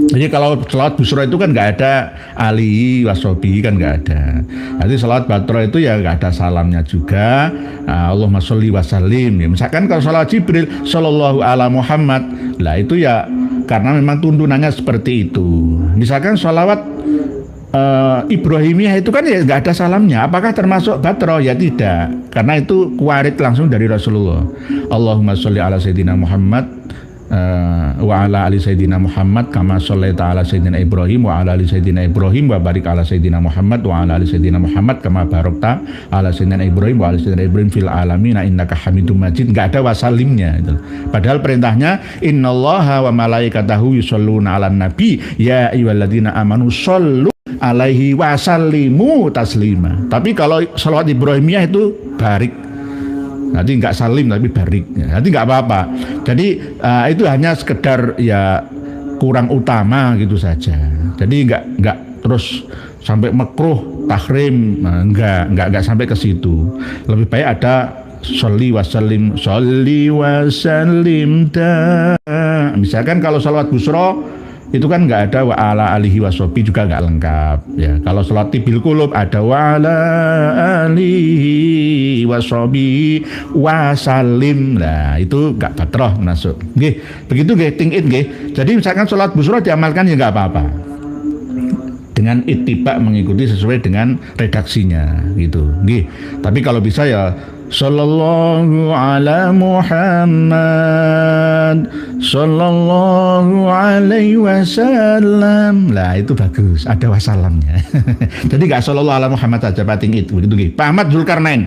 Jadi kalau sholawat busro itu kan nggak ada alihi wasobi kan nggak ada. Jadi sholawat batro itu ya nggak ada salamnya juga. Allahumma sholli wa sallim. Ya, misalkan kalau sholawat Jibril sallallahu ala Muhammad, lah itu ya karena memang tuntunannya seperti itu. Misalkan sholawat Ibrahimiyah itu kan ya nggak ada salamnya. Apakah termasuk batro? Ya tidak, karena itu kuarit langsung dari Rasulullah. Allahumma sholli ala sayyidina Muhammad wa ala ali sayyidina Muhammad kama shallaita ala sayyidina Ibrahim wa ala ali sayyidina Ibrahim wa barik ala sayyidina Muhammad wa ala ali sayyidina Muhammad kama barakta ala sayyidina Ibrahim wa ala sayyidina Ibrahim fil alamin innaka Hamidum Majid. Enggak ada wasalimnya itu. Padahal perintahnya innallaha wa malaikatahu yusholluna 'alan nabi ya ayyuhalladzina amanu shollu alaihi wasallimu taslima. Tapi kalau sholawat Ibrahimiyah itu barik, nanti nggak salim tapi barik, nanti nggak apa-apa. Jadi itu hanya sekedar ya kurang utama gitu saja. Jadi nggak terus sampai makruh tahrim, nggak sampai ke situ. Lebih baik ada sholli wasallim misalkan kalau sholawat busro itu kan nggak ada wa ala alihi wasobi juga nggak lengkap ya. Kalau sholat tibil kulub ada wa ala alihi wasobi wasalim, nah itu nggak batroh masuk. Nggih, begitu nggih tingit nggih. Jadi misalkan sholat busro diamalkan ya nggak apa-apa dengan ittiba, mengikuti sesuai dengan redaksinya gitu. Nggih. Tapi kalau bisa ya sallallahu ala Muhammad sallallahu alaihi wasallam. Lah itu bagus, ada wasalamnya. Jadi enggak sallallahu ala Muhammad saja Pak Tingit begitu nggih. Pak Ahmad Zulkarnain.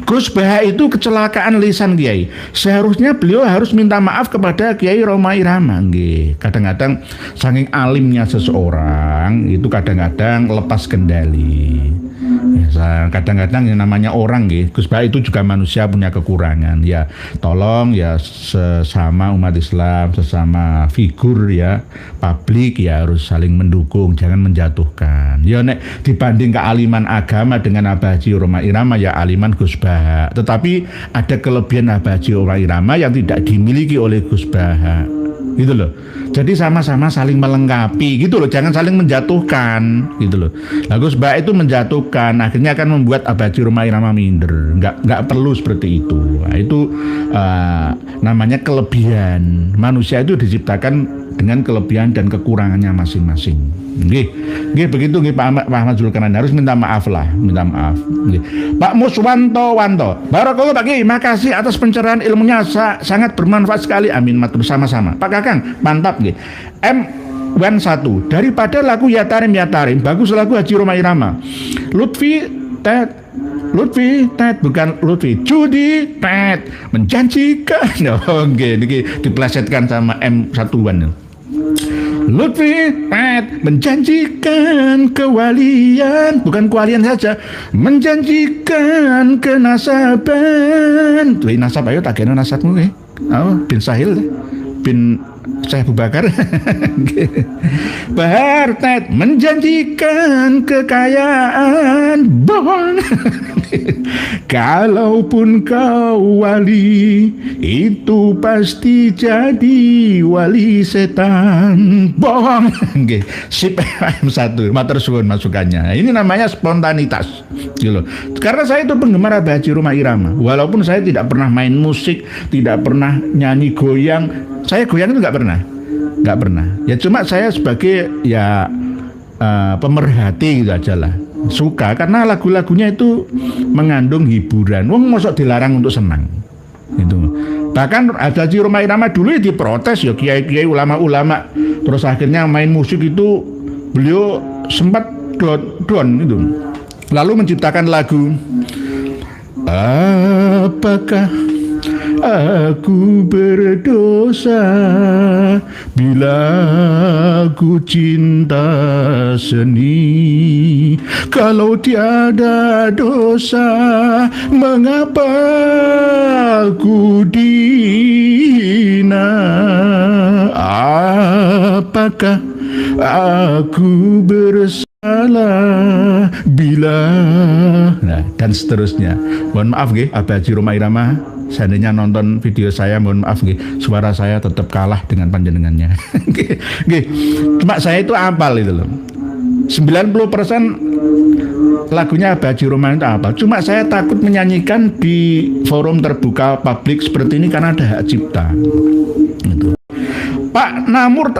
Gus Baha itu kecelakaan lisan Kiai. Seharusnya beliau harus minta maaf kepada Kiai Roma Irama nggih. Kadang-kadang saking alimnya seseorang itu kadang-kadang lepas kendali. Ya, kadang-kadang yang namanya orang nggih, Gus Baha itu juga manusia punya kekurangan. Ya, tolong ya sesama umat Islam, sesama figur ya publik ya harus saling mendukung, jangan menjatuhkan. Ya nek dibanding kealiman agama dengan Abah Haji Roma Irama ya aliman Gus Baha. Tetapi ada kelebihan Abah Haji Roma Irama yang tidak dimiliki oleh Gus Baha. Gitu loh. Jadi sama-sama saling melengkapi gitu loh, jangan saling menjatuhkan gitu loh. Nah, Gus Baha itu menjatuhkan, akhirnya akan membuat Abah Haji Roma Irama minder. Nggak perlu seperti itu. Nah, itu namanya kelebihan. Manusia itu diciptakan dengan kelebihan dan kekurangannya masing-masing. Nggih, begitu nggih Pak Ahmad Zulkarnain, harus minta maaf lah, minta maaf. Nggih. Pak Muswanto, barakallahu Pak Kiai, makasih atas pencerahan ilmunya, sangat bermanfaat sekali. Amin, matur sama-sama. Pak Kakang, mantap nggih. M11 daripada lagu Ya Tarim bagus lagu Haji Roma Irama. Lutfi Ted bukan Lutfi Judi Ted menjanjikan. Oh nggih niki diplesetkan sama M1-an. Lutfi Ted menjanjikan kewalian, bukan kewalian saja, menjanjikan kenasaban. Tuh nasab ayo tak kena nasabmu nggih. Oh, bin Sahil bin Syekh Abu Bakar. Bahar Ted menjanjikan kekayaan, bohong. Kalaupun kau wali, itu pasti jadi wali setan, bohong. Sip M1, matur suwun masukannya. Ini namanya spontanitas gitu. Karena saya itu penggemar Abah Haji Roma Irama. Walaupun saya tidak pernah main musik, tidak pernah nyanyi goyang. Saya goyang itu nggak pernah. Ya cuma saya sebagai ya pemerhati gitu aja lah. Suka karena lagu-lagunya itu mengandung hiburan. Wong mosok dilarang untuk senang. Gitu. Bahkan Abah Haji Roma Irama dulu ya diprotes ya kiai-kiai, ulama-ulama. Terus akhirnya main musik itu beliau sempat down gitu. Lalu menciptakan lagu Apakah aku berdosa bila ku cinta seni. Kalau tiada dosa, mengapa ku dihina? Apakah aku bersalah bila, nah, dan seterusnya. Mohon maaf nggih, Abah Haji Rhoma Irama, seandainya nonton video saya, mohon maaf nggih, suara saya tetap kalah dengan panjenengannya. Nggih, cuma saya itu apal itu loh. 90% lagunya Abah Haji Rhoma itu apa? Cuma saya takut menyanyikan di forum terbuka publik seperti ini karena ada hak cipta. Gitu. Pak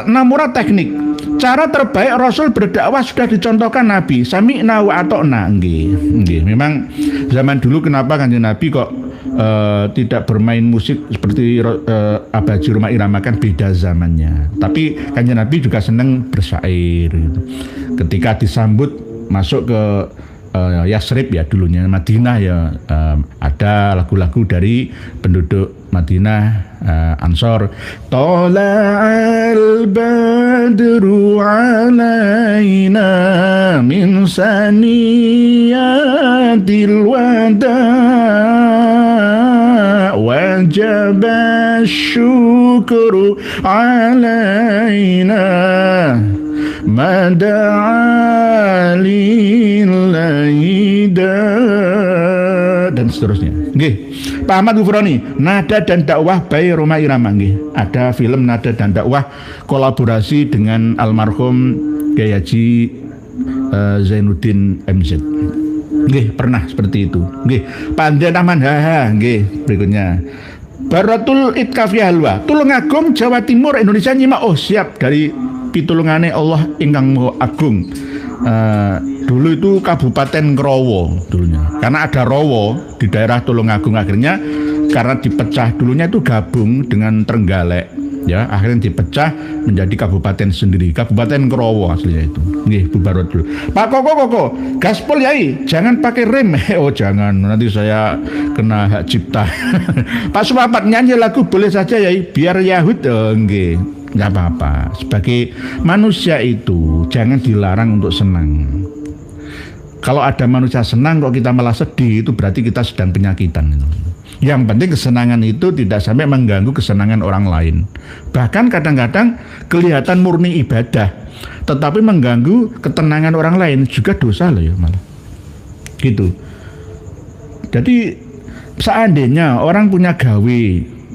Namura teknik. Cara terbaik Rasul berdakwah sudah dicontohkan Nabi. Sami'na wa ata'na. Nggih. Memang zaman dulu kenapa Kanjeng Nabi kok tidak bermain musik seperti Abah Haji Rhoma Irama, kan beda zamannya. Tapi Kanjeng Nabi juga senang bersyair gitu. Ketika disambut masuk ke Yasrib ya dulunya Madinah ya, ada lagu-lagu dari penduduk Madinah, Ansor. Tala'al badru alaina min saniyatil wada' wajaba syukru alaina mada'a lillaida, dan seterusnya. Nggih. Pak Ahmad Ghufrani, Nada dan Dakwah by Rhoma Irama. Nggih. Ada film Nada dan Dakwah kolaborasi dengan almarhum Kiai Haji Zainuddin MZ. Nggih, pernah seperti itu. Nggih. Pandian Ahmad Haha, nggih, berikutnya. Baratul Itkafi Halwa, Tulungagung, Jawa Timur, Indonesia nyimak. Oh, siap, dari pitulungane Allah ingkang Maha Agung. Dulu itu Kabupaten Krowo dulunya, karena ada Rowo di daerah Tulungagung, akhirnya karena dipecah dulunya itu gabung dengan Trenggalek ya, akhirnya dipecah menjadi kabupaten sendiri, Kabupaten Krowo aslinya itu. Nggih, bubarot dulu. Pak Koko, gaspol yai, jangan pakai rem. Oh jangan, nanti saya kena hak cipta. Pak Supapat, nyanyi lagu boleh saja yai, biar Yahud. Oh, nggih. Nggak apa-apa. Sebagai manusia itu jangan dilarang untuk senang. Kalau ada manusia senang kok kita malah sedih, itu berarti kita sedang penyakitan. Yang penting kesenangan itu tidak sampai mengganggu kesenangan orang lain. Bahkan kadang-kadang kelihatan murni ibadah, tetapi mengganggu ketenangan orang lain juga dosa loh ya malah. Gitu. Jadi seandainya orang punya gawe,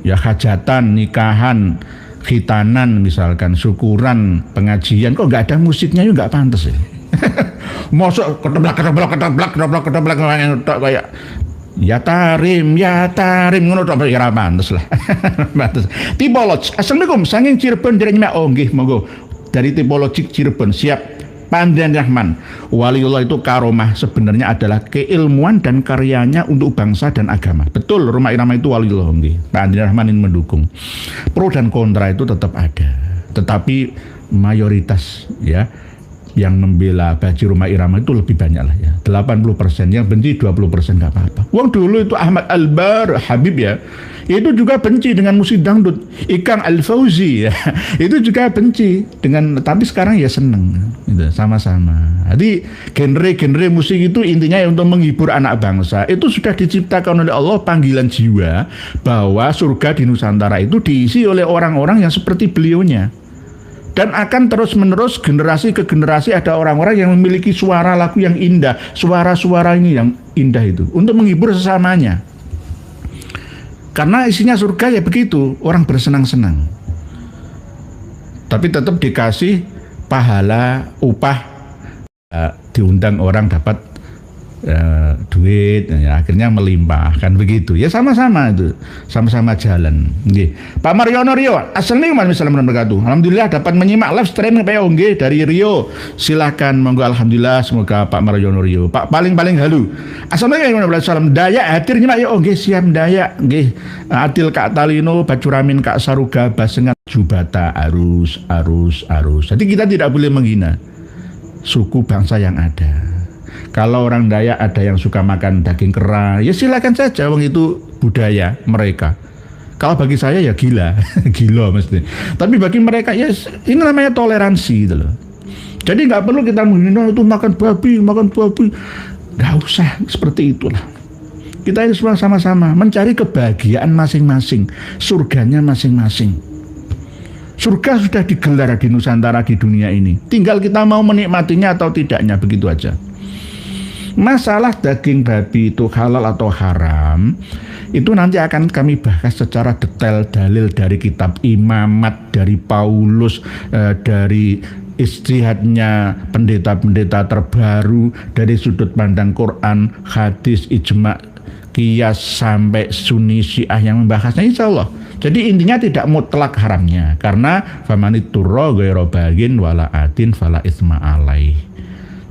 ya hajatan, nikahan, khitanan misalkan, syukuran, pengajian, kok nggak ada musiknya juga nggak pantas ya. Mosok keteblak kayak ya tarim ngono tok ya pantas lah. Pantas. Tipologi. Assalamualaikum, saking Cirebon dari nyimak. Oh nggih, monggo. Dari tipologi Cirebon, siap. Pandian Rahman, waliullah itu karomah sebenarnya adalah keilmuan dan karyanya untuk bangsa dan agama. Betul, Rhoma Irama itu waliullah. Pandian Rahman ini mendukung. Pro dan kontra itu tetap ada, tetapi mayoritas ya yang membela Abah Haji Rhoma Irama itu lebih banyak lah ya, 80%, yang benci 20% nggak apa-apa. Wong dulu itu Ahmad Albar Habib ya, itu juga benci dengan musik dangdut. Ikang Al-Fauzi ya, itu juga benci dengan, tapi sekarang ya seneng gitu, sama-sama. Jadi genre musik itu intinya ya untuk menghibur anak bangsa. Itu sudah diciptakan oleh Allah panggilan jiwa bahwa surga di Nusantara itu diisi oleh orang-orang yang seperti beliaunya. Dan akan terus-menerus generasi ke generasi ada orang-orang yang memiliki suara lagu yang indah, suara-suara ini yang indah itu untuk menghibur sesamanya. Karena isinya surga ya begitu, orang bersenang-senang. Tapi tetap dikasih pahala, upah, diundang orang dapat duit, ya, akhirnya melimpah, kan begitu. Ya sama-sama itu, sama-sama jalan. Nggih. Pak Mariono Rio, assalamualaikum warahmatullahi wabarakatuh. Alhamdulillah dapat menyimak live streaming POG dari Rio. Silahkan, monggo, alhamdulillah, semoga Pak Mariono Rio. Pak paling halu. Assalamualaikum warahmatullahi wabarakatuh. Dayak hadir nyimak ya, nggih, siap Dayak, nggih. Adil Kak Talino, Bacuramin Kak Saruga, Basengat Jubata, arus. Jadi kita tidak boleh menghina suku bangsa yang ada. Kalau orang Dayak ada yang suka makan daging kera, ya silakan saja, wong itu budaya mereka. Kalau bagi saya ya gila, gila mesti. Tapi bagi mereka ya ini namanya toleransi gitu loh. Jadi nggak perlu kita menghina itu makan babi, nggak usah seperti itulah. Kita ini semua sama-sama mencari kebahagiaan masing-masing, surganya masing-masing. Surga sudah digelar di Nusantara di dunia ini. Tinggal kita mau menikmatinya atau tidaknya, begitu aja. Masalah daging babi itu halal atau haram, itu nanti akan kami bahas secara detail dalil dari kitab Imamat, dari Paulus, dari istihadnya pendeta-pendeta terbaru, dari sudut pandang Quran, hadis, ijma, qiyas, sampai Sunni Syiah yang membahasnya, insya Allah. Jadi intinya tidak mutlak haramnya, karena famaniturra ghairu bagin wala atin fala isma alaih.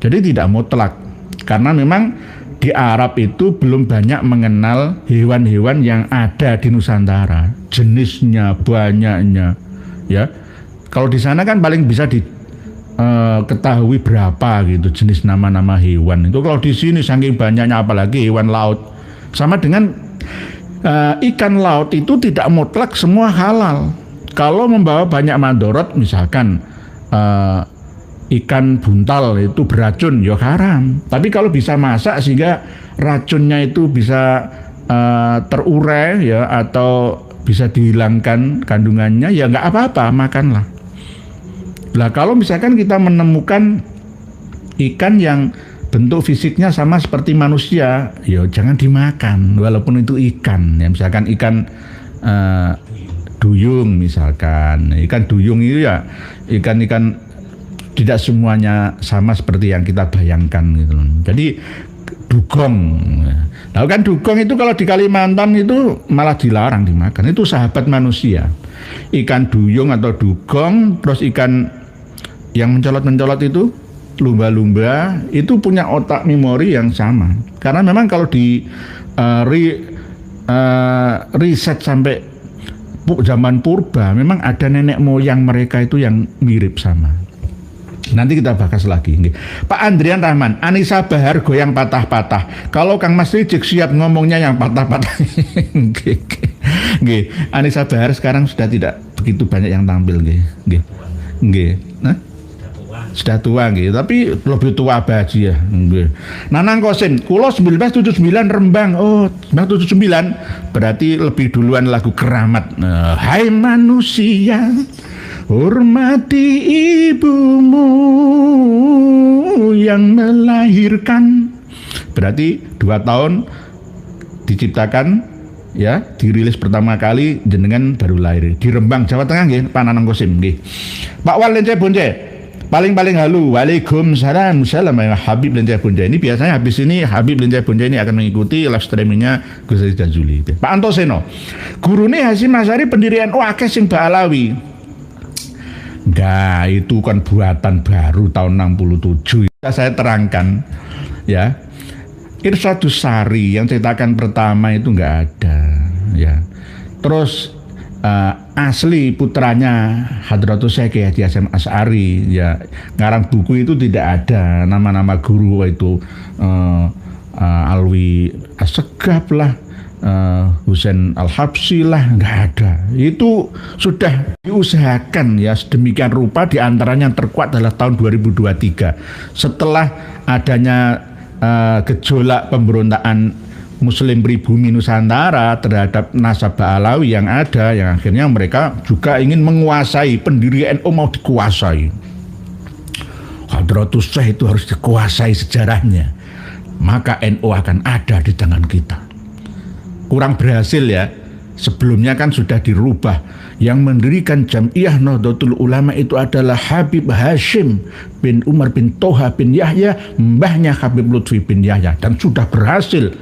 Jadi tidak mutlak, karena memang di Arab itu belum banyak mengenal hewan-hewan yang ada di Nusantara, jenisnya, banyaknya, ya. Kalau di sana kan paling bisa ketahui berapa gitu jenis nama-nama hewan. Itu kalau di sini saking banyaknya, apalagi hewan laut. Sama dengan ikan laut itu tidak mutlak semua halal. Kalau membawa banyak mandorot, misalkan ikan buntal itu beracun, ya haram. Tapi kalau bisa masak sehingga racunnya itu bisa terurai, ya, atau bisa dihilangkan kandungannya, ya nggak apa-apa, makanlah. Lah kalau misalkan kita menemukan ikan yang bentuk fisiknya sama seperti manusia, ya jangan dimakan, walaupun itu ikan. Ya, misalkan ikan duyung, misalkan ikan duyung itu ya ikan-ikan tidak semuanya sama seperti yang kita bayangkan gitu. Jadi dugong, nah kan dugong itu kalau di Kalimantan itu malah dilarang dimakan. Itu sahabat manusia. Ikan duyung atau dugong, terus ikan yang mencolot-mencolot itu lumba-lumba, itu punya otak memori yang sama. Karena memang kalau di riset sampai zaman purba, memang ada nenek moyang mereka itu yang mirip sama. Nanti kita bahas lagi. Pak Andrian Rahman, Anissa Bahar goyang patah-patah. Kalau Kang Mas Rijik siap ngomongnya yang patah-patah. Anissa Bahar sekarang sudah tidak begitu banyak yang tampil. Sudah tua gitu, tapi lebih tua Baji ya. Nanang Kosin, kulo 1979 Rembang. Oh, 1979 berarti lebih duluan lagu Keramat. Hai manusia, hormati ibumu yang melahirkan. Berarti 2 tahun diciptakan, ya, dirilis pertama kali jenengan baru lahir di Rembang, Jawa Tengah nggih, Pak Nanang Kosim nggih. Pak Wal Lence Bonce, paling halu. Waalaikumsalam. Salam ya Habib Lence Bonce. Ini biasanya habis ini Habib Lence Bonce ini akan mengikuti live streamingnya Gus Rizal Jazuli. Pak Antoseno, gurune Hasyim Asy'ari pendiri NU akeh sing Ba'alawi. Enggak, itu kan buatan baru tahun 67. Saya terangkan, ya. Irsyadus Sari yang cetakan pertama itu enggak ada, ya. Terus asli putranya Hadratus Syekh Haji Hasyim Asy'ari, ya, ngarang buku itu tidak ada nama-nama guru itu Alwi Assegaf lah, Husain Al-Habsyi lah, nggak ada. Itu sudah diusahakan ya sedemikian rupa, diantaranya yang terkuat adalah tahun 2023 setelah adanya gejolak pemberontakan Muslim pribumi Nusantara terhadap nasab Ba'alawi yang ada, yang akhirnya mereka juga ingin menguasai, pendiri NU mau dikuasai. Hadratus Syekh itu harus dikuasai sejarahnya, maka NU akan ada di tangan kita. Kurang berhasil ya, sebelumnya kan sudah dirubah. Yang mendirikan Jam'iyah Nahdlatul Ulama itu adalah Habib Hasyim bin Umar bin Toha bin Yahya, mbahnya Habib Lutfi bin Yahya, dan sudah berhasil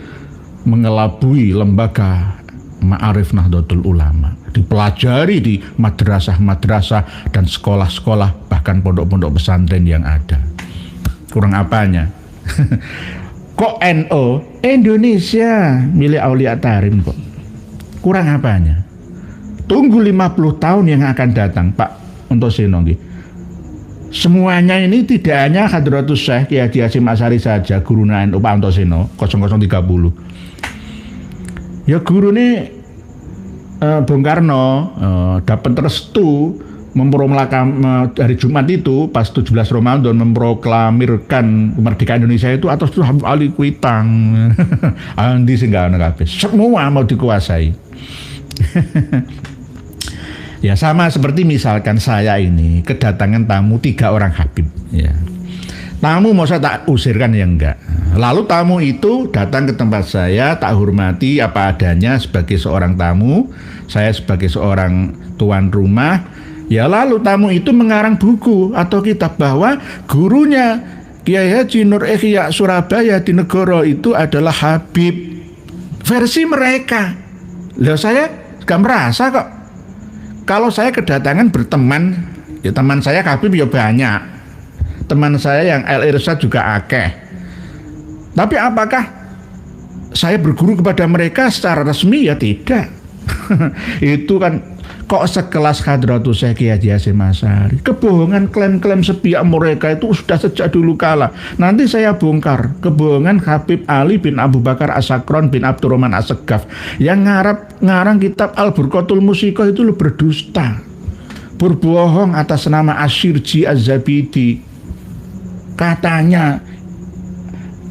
mengelabui lembaga Ma'arif Nahdlatul Ulama, dipelajari di madrasah-madrasah dan sekolah-sekolah, bahkan pondok-pondok pesantren yang ada. Kurang apanya? Kok NU Indonesia milik Aulia Tarim kok? Kurang apanya? Tunggu 50 tahun yang akan datang, Pak Antoseno. Semuanya ini tidak hanya Hadratus Syekh Haji Hasyim Asy'ari saja, guru NU Pak Antoseno 0030. Ya guru ini Bung Karno dapat restu hari Jumat itu pas 17 Ramadan memproklamirkan kemerdekaan Indonesia itu atas itu Habib Ali kuitang. Andi sing gak ono kabeh. Semua mau dikuasai. Ya sama seperti misalkan saya ini kedatangan tamu 3 orang Habib ya. Tamu mau saya tak usirkan ya enggak. Lalu tamu itu datang ke tempat saya, tak hormati apa adanya sebagai seorang tamu, saya sebagai seorang tuan rumah. Ya lalu tamu itu mengarang buku atau kitab bahwa gurunya Kiai Haji Nur Ihya Surabaya di Negoro itu adalah Habib versi mereka. Loh saya gak merasa kok. Kalau saya kedatangan berteman, ya teman saya Habib ya banyak. Teman saya yang El Irsyad juga akeh. Tapi apakah saya berguru kepada mereka secara resmi? Ya tidak. Itu kan kok sekelas Hadratus Syekh Kiai Haji Hasyim Asy'ari. Kebohongan klaim-klaim sepihak mereka itu sudah sejak dulu kala. Nanti saya bongkar kebohongan Habib Ali bin Abu Bakar As-Sakron bin Abdurrahman As-Segaf yang ngarang kitab Al-Burqatul Musiqah itu lo berdusta. Berbohong atas nama Asyirji Az-Zabidi. Katanya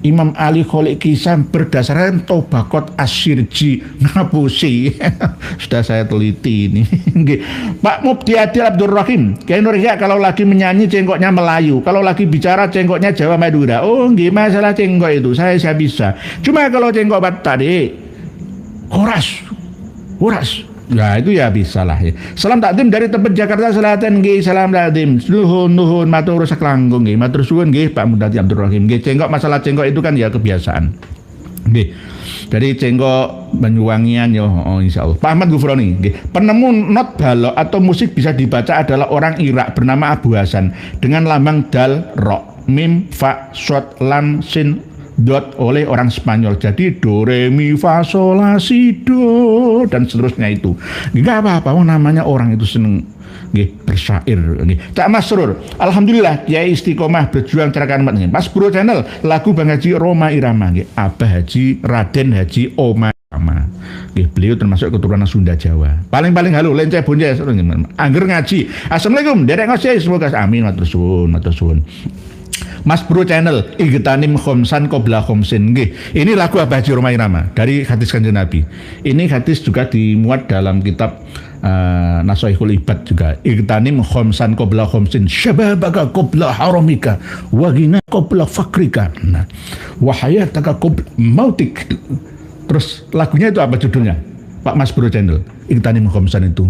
Imam Ali Kholik Kisam berdasarkan Tobaqot Asyirji ngapusi. Sudah saya teliti ini. Pak Mufti Adil Abdul Rahim Kiai Nur Ihya kalau lagi menyanyi cengkoknya Melayu, kalau lagi bicara cengkoknya Jawa Madura. Oh nggih, masalah cengkok itu saya bisa. Cuma kalau cengkok tadi horas. Nah itu ya bisa lah ya. Salam takdim dari Tebet Jakarta Selatan nggih, salam takdim. Nuhun matur saklangkung nggih, matur suwun nggih Pak Mufti Abdul Rahim nggih. Cengkok, masalah cengkok itu kan ya kebiasaan. Nggih. Dari cengkok Banyuwangian ya insyaallah. Pak Ahmad Gufroni nggih. Penemu not balok atau musik bisa dibaca adalah orang Irak bernama Abu Hasan dengan lambang dal, ro, mim, fa, shot, lam, sin, dot oleh orang Spanyol. Jadi do, re, mi, fa, sol, la, si, do dan seterusnya itu. Enggak apa-apa, namanya orang itu seneng nggih bersyair nggih. Cak Masrur, alhamdulillah Kiai istiqomah berjuang cerakan umat nggih. Mas Bro Channel lagu Bang Haji Roma Irama nggih. Abah Haji Raden Haji Oma Irama. Nggih, beliau termasuk keturunan Sunda Jawa. Paling halo lenceh bonjeh angger ngaji. Assalamualaikum derek ngoseh semoga amin matur suwun. Mas Bro Channel Igtanim Khomsan Qobla Khomsin nggih. Ini lagu Abah Haji Roma Irama dari hadis Kanjeng Nabi. Ini hadis juga dimuat dalam kitab Nasaihul Ibad juga. Igtanim Khomsan Qobla Khomsin syababaka qobla haramika wa ghina qobla fakrika wa hayataka qobla mautik. Terus lagunya itu apa judulnya? Pak Mas Bro Channel Igtanim Khomsan itu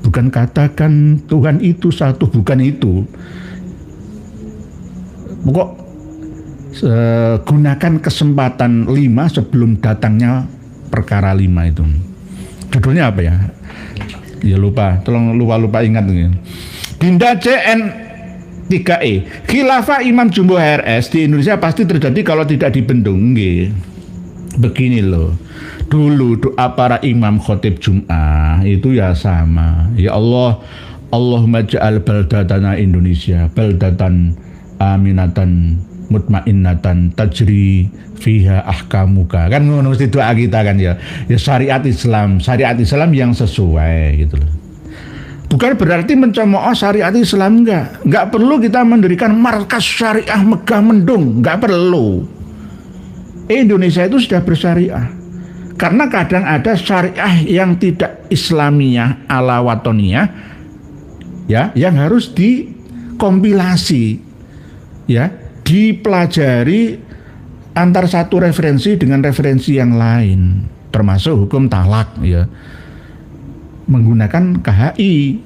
bukan katakan Tuhan itu satu, bukan itu. Pokok gunakan kesempatan 5 sebelum datangnya perkara 5 itu. Judulnya apa ya? Ya lupa, tolong lupa ingat nih. Dinda CN 3E. Khilafah Imam Jumbo HRS di Indonesia pasti terjadi kalau tidak dibendung nggih. Begini loh. Dulu doa para imam khotib Jum'ah itu ya sama. Ya Allah, Allahumma ja'al baldatana Indonesia baldatan aminatan mutmainnatan tajri fiha ahkamuka. Kan ngono mesti doa kita kan ya. Ya syariat Islam yang sesuai gitu loh. Bukan berarti mencemooh syariat Islam, enggak perlu kita mendirikan markas syariah megah mendung, enggak perlu. Indonesia itu sudah bersyariah. Karena kadang ada syariah yang tidak Islamiyah ala watoniyah ya, yang harus dikompilasi ya, dipelajari antar satu referensi dengan referensi yang lain, termasuk hukum talak ya, menggunakan KHI.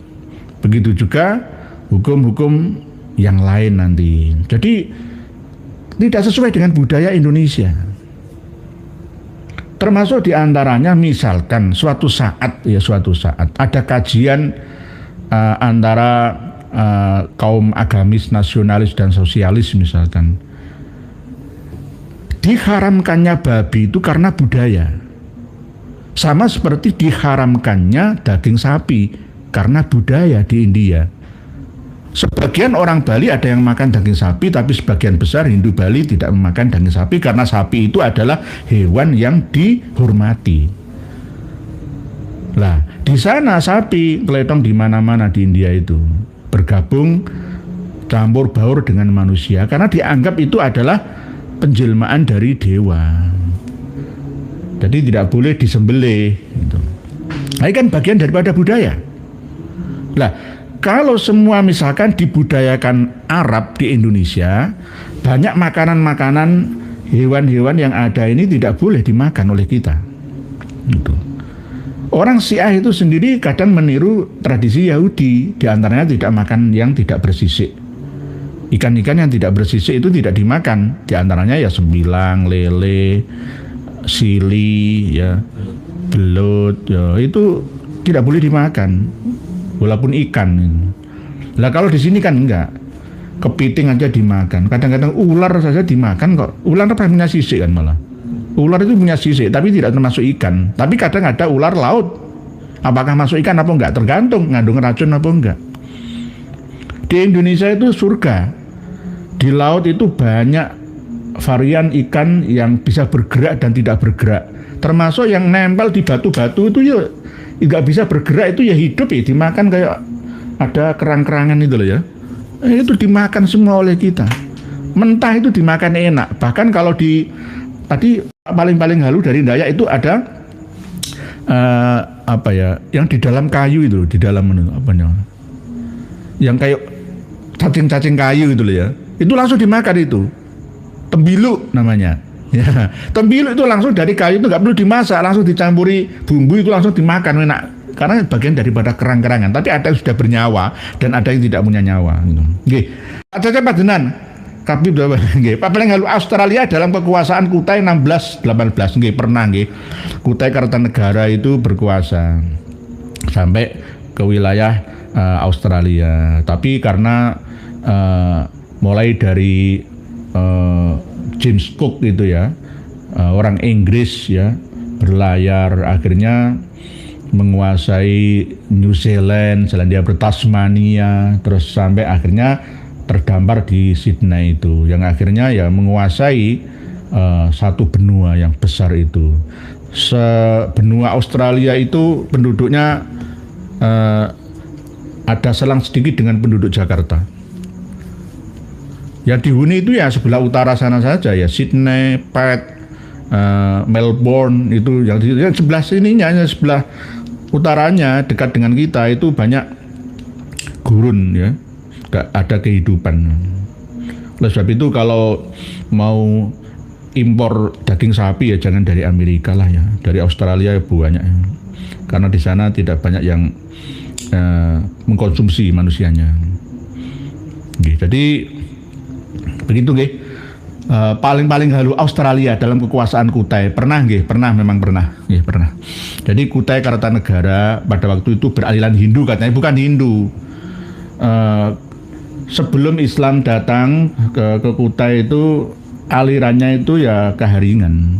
Begitu juga hukum-hukum yang lain nanti. Jadi tidak sesuai dengan budaya Indonesia. Termasuk diantaranya misalkan suatu saat ada kajian antara kaum agamis, nasionalis dan sosialis misalkan. Diharamkannya babi itu karena budaya. Sama seperti diharamkannya daging sapi karena budaya di India. Sebagian orang Bali ada yang makan daging sapi, tapi sebagian besar Hindu Bali tidak memakan daging sapi karena sapi itu adalah hewan yang dihormati. Lah, di sana sapi keletong di mana-mana di India itu bergabung campur baur dengan manusia karena dianggap itu adalah penjelmaan dari dewa. Jadi tidak boleh disembelih gitu. Nah, ini kan bagian daripada budaya. Lah, kalau semua misalkan dibudayakan Arab di Indonesia, banyak makanan-makanan hewan-hewan yang ada ini tidak boleh dimakan oleh kita. Gitu. Orang Syiah itu sendiri kadang meniru tradisi Yahudi, diantaranya tidak makan yang tidak bersisik. Ikan-ikan yang tidak bersisik itu tidak dimakan, diantaranya ya sembilang, lele, sili, ya, belut, ya, itu tidak boleh dimakan, walaupun ikan. Lah kalau di sini kan enggak, kepiting aja dimakan, kadang-kadang ular saja dimakan kok. Ular apa punya sisik kan malah. Ular itu punya sisik, tapi tidak termasuk ikan. Tapi kadang ada ular laut. Apakah masuk ikan apa enggak? Tergantung ngandung racun apa enggak. Di Indonesia itu surga. Di laut itu banyak varian ikan yang bisa bergerak dan tidak bergerak. Termasuk yang nempel di batu-batu itu ya enggak bisa bergerak, itu ya hidup ya, dimakan kayak ada kerang-kerangan itu loh ya. Itu dimakan semua oleh kita. Mentah itu dimakan enak. Bahkan kalau di tadi paling halu dari Dayak itu ada apa ya, yang di dalam kayu itu, di dalam apa namanya, yang kayak cacing-cacing kayu itu loh ya, itu langsung dimakan itu, tembilu namanya. Ya, tembilu itu langsung dari kayu, itu nggak perlu dimasak, langsung dicampuri bumbu itu langsung dimakan enak, karena bagian daripada kerang-kerangan. Tapi ada yang sudah bernyawa dan ada yang tidak punya nyawa. Gitu. Oke, Aceh Padenan. Kapib nggih, paling halu Australia dalam kekuasaan Kutai 1618 nggih pernah nggih. Kutai Kartanegara itu berkuasa sampai ke wilayah Australia. Tapi karena mulai dari James Cook itu ya, orang Inggris ya, berlayar akhirnya menguasai New Zealand, Selandia Baru, Tasmania, terus sampai akhirnya terdampar di Sydney itu, yang akhirnya ya menguasai satu benua yang besar itu. Benua Australia itu penduduknya ada selang sedikit dengan penduduk Jakarta. Yang dihuni itu ya sebelah utara sana saja ya, Sydney, Perth, Melbourne itu yang sebelah sininya, sebelah utaranya dekat dengan kita itu banyak gurun ya. Gak ada kehidupan. Oleh sebab itu kalau mau impor daging sapi ya jangan dari Amerika lah ya, dari Australia ya banyak ya. Karena di sana tidak banyak yang mengkonsumsi manusianya. Jadi begitu nggih. Paling halu Australia dalam kekuasaan Kutai memang pernah. Jadi Kutai Kartanegara pada waktu itu beraliran Hindu katanya, bukan Hindu. Sebelum Islam datang ke Kutai itu alirannya itu ya Keharingan.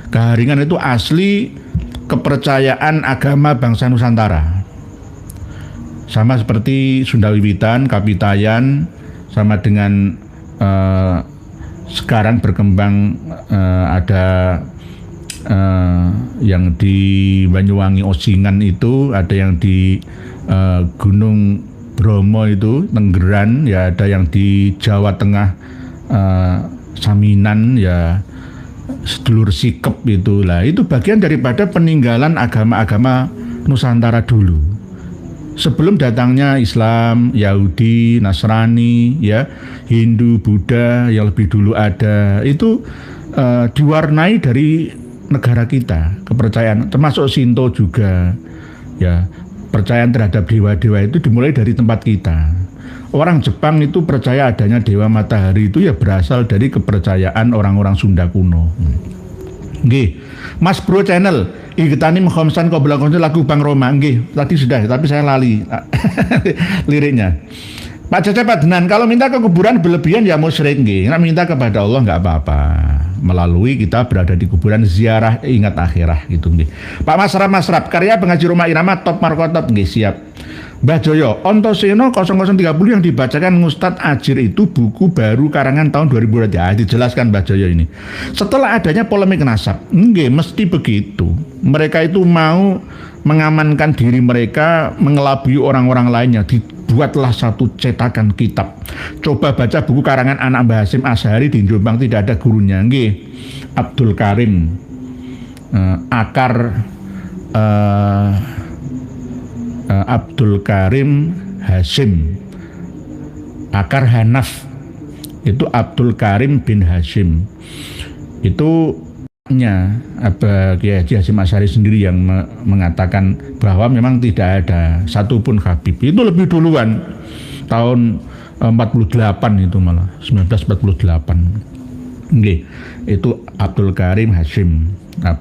Keharingan itu asli kepercayaan agama bangsa Nusantara. Sama seperti Sunda Wiwitan, Kapitayan, sama dengan sekarang berkembang ada yang di Banyuwangi Osingan itu, ada yang di Gunung Bromo itu Tenggeran ya, ada yang di Jawa Tengah Saminan ya, sedulur Sikep itu lah. Itu bagian daripada peninggalan agama-agama Nusantara dulu. Sebelum datangnya Islam, Yahudi, Nasrani ya, Hindu, Buddha yang lebih dulu ada, itu diwarnai dari negara kita, kepercayaan termasuk Shinto juga ya. Percayaan terhadap dewa-dewa itu dimulai dari tempat kita. Orang Jepang itu percaya adanya dewa matahari itu ya berasal dari kepercayaan orang-orang Sunda kuno. Nggih, Mas Bro Channel, Igtani Mkhomsan Qabla Qomsan lagu Bang Roma. Nggih, tadi sudah, tapi saya lali liriknya. Pak Cecep Padenan, kalau minta ke kuburan berlebihan ya musyrik nggih. Nek minta kepada Allah enggak apa-apa. Melalui kita berada di kuburan, ziarah ingat akhirat gitu nggih. Pak Masrap karya pengaji Roma Irama top markotop nggih, siap. Mbah Joyo, Ontoseno 0030 yang dibacakan Ustadz Ajir itu buku baru karangan tahun 2002. Ya, dijelaskan Mbah Joyo ini. Setelah adanya polemik nasab, nggih mesti begitu. Mereka itu mau mengamankan diri mereka mengelabui orang-orang lainnya. Dibuatlah satu cetakan kitab. Coba baca buku karangan anak Mbah Hasyim Asy'ari di Jombang, tidak ada gurunya. Nggih, Abdul Karim Abdul Karim Hasyim, akar Hanaf, itu Abdul Karim bin Hasyim. Itu Kiai Haji Hasyim Asy'ari sendiri yang mengatakan bahwa memang tidak ada satupun Habib. Itu lebih duluan, tahun 48 itu, malah 1948. Nggih, itu Abdul Karim Hasyim,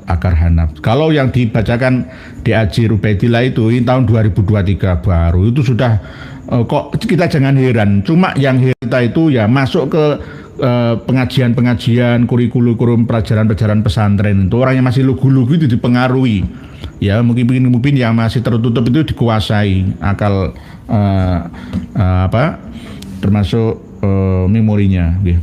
akar Hanaf. Kalau yang dibacakan di Aji Rubaidillah itu tahun 2023 baru, itu sudah kok kita jangan heran. Cuma yang kita itu ya masuk ke pengajian-pengajian, kurikulum pelajaran-pelajaran pesantren itu orang yang masih lugu-lugu itu dipengaruhi. Ya mungkin yang masih tertutup itu dikuasai akal termasuk memorinya. Gitu.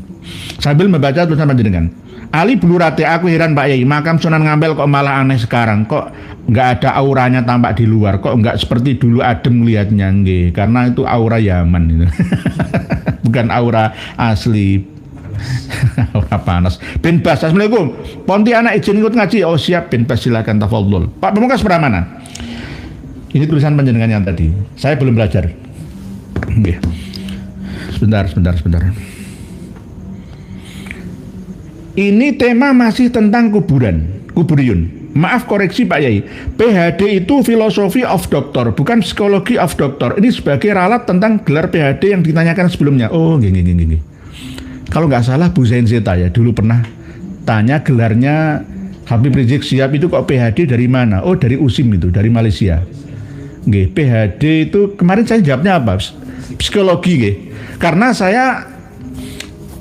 Sambil membaca tulisan panjenengan. Ali Blurate, aku heran Pak Yai, makam Sunan Ngampel kok malah aneh sekarang, kok nggak ada auranya tampak di luar, kok nggak seperti dulu adem lihatnya, nggih, karena itu aura Yaman itu. Bukan aura asli. Aura panas. Ben Bas, Assalamualaikum. Pontianak izin ikut ngaji. Oh siap Ben Bas, silakan tafadhol. Pak Pamungkas Pramana. Ini tulisan panjenengan yang tadi. Saya belum belajar. Nggih. Sebentar. Ini tema masih tentang kuburiyun. Maaf koreksi Pak Yai, PhD itu Philosophy of Doctor, bukan Psychology of Doctor. Ini sebagai ralat tentang gelar PhD yang ditanyakan sebelumnya. Oh, gini. Kalau nggak salah Bu Zain Zeta ya, dulu pernah tanya gelarnya Habib Rizik Syihab itu kok PhD dari mana? Oh, dari USIM itu, dari Malaysia. Nggih, PhD itu kemarin saya jawabnya apa? Psikologi, nggih. Karena saya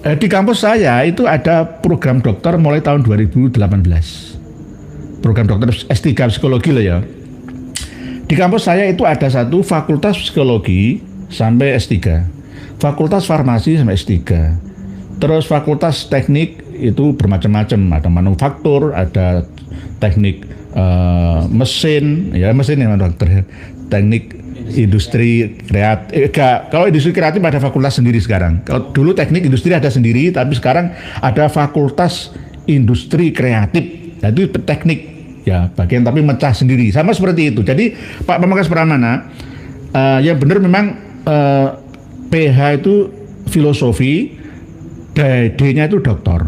di kampus saya itu ada program dokter mulai tahun 2018. Program dokter S3 psikologi lah ya. Di kampus saya itu ada satu fakultas psikologi sampai S3. Fakultas farmasi sampai S3. Terus fakultas teknik itu bermacam-macam. Ada manufaktur, ada teknik mesin yang dokter. Teknik industri kreatif. Kalau industri kreatif ada fakultas sendiri sekarang. Kalau dulu teknik industri ada sendiri, tapi sekarang ada fakultas industri kreatif. Nah, itu teknik ya bagian tapi mecah sendiri. Sama seperti itu. Jadi Pak Pamungkas Pramana yang benar memang PH itu filosofi, D-nya itu doktor.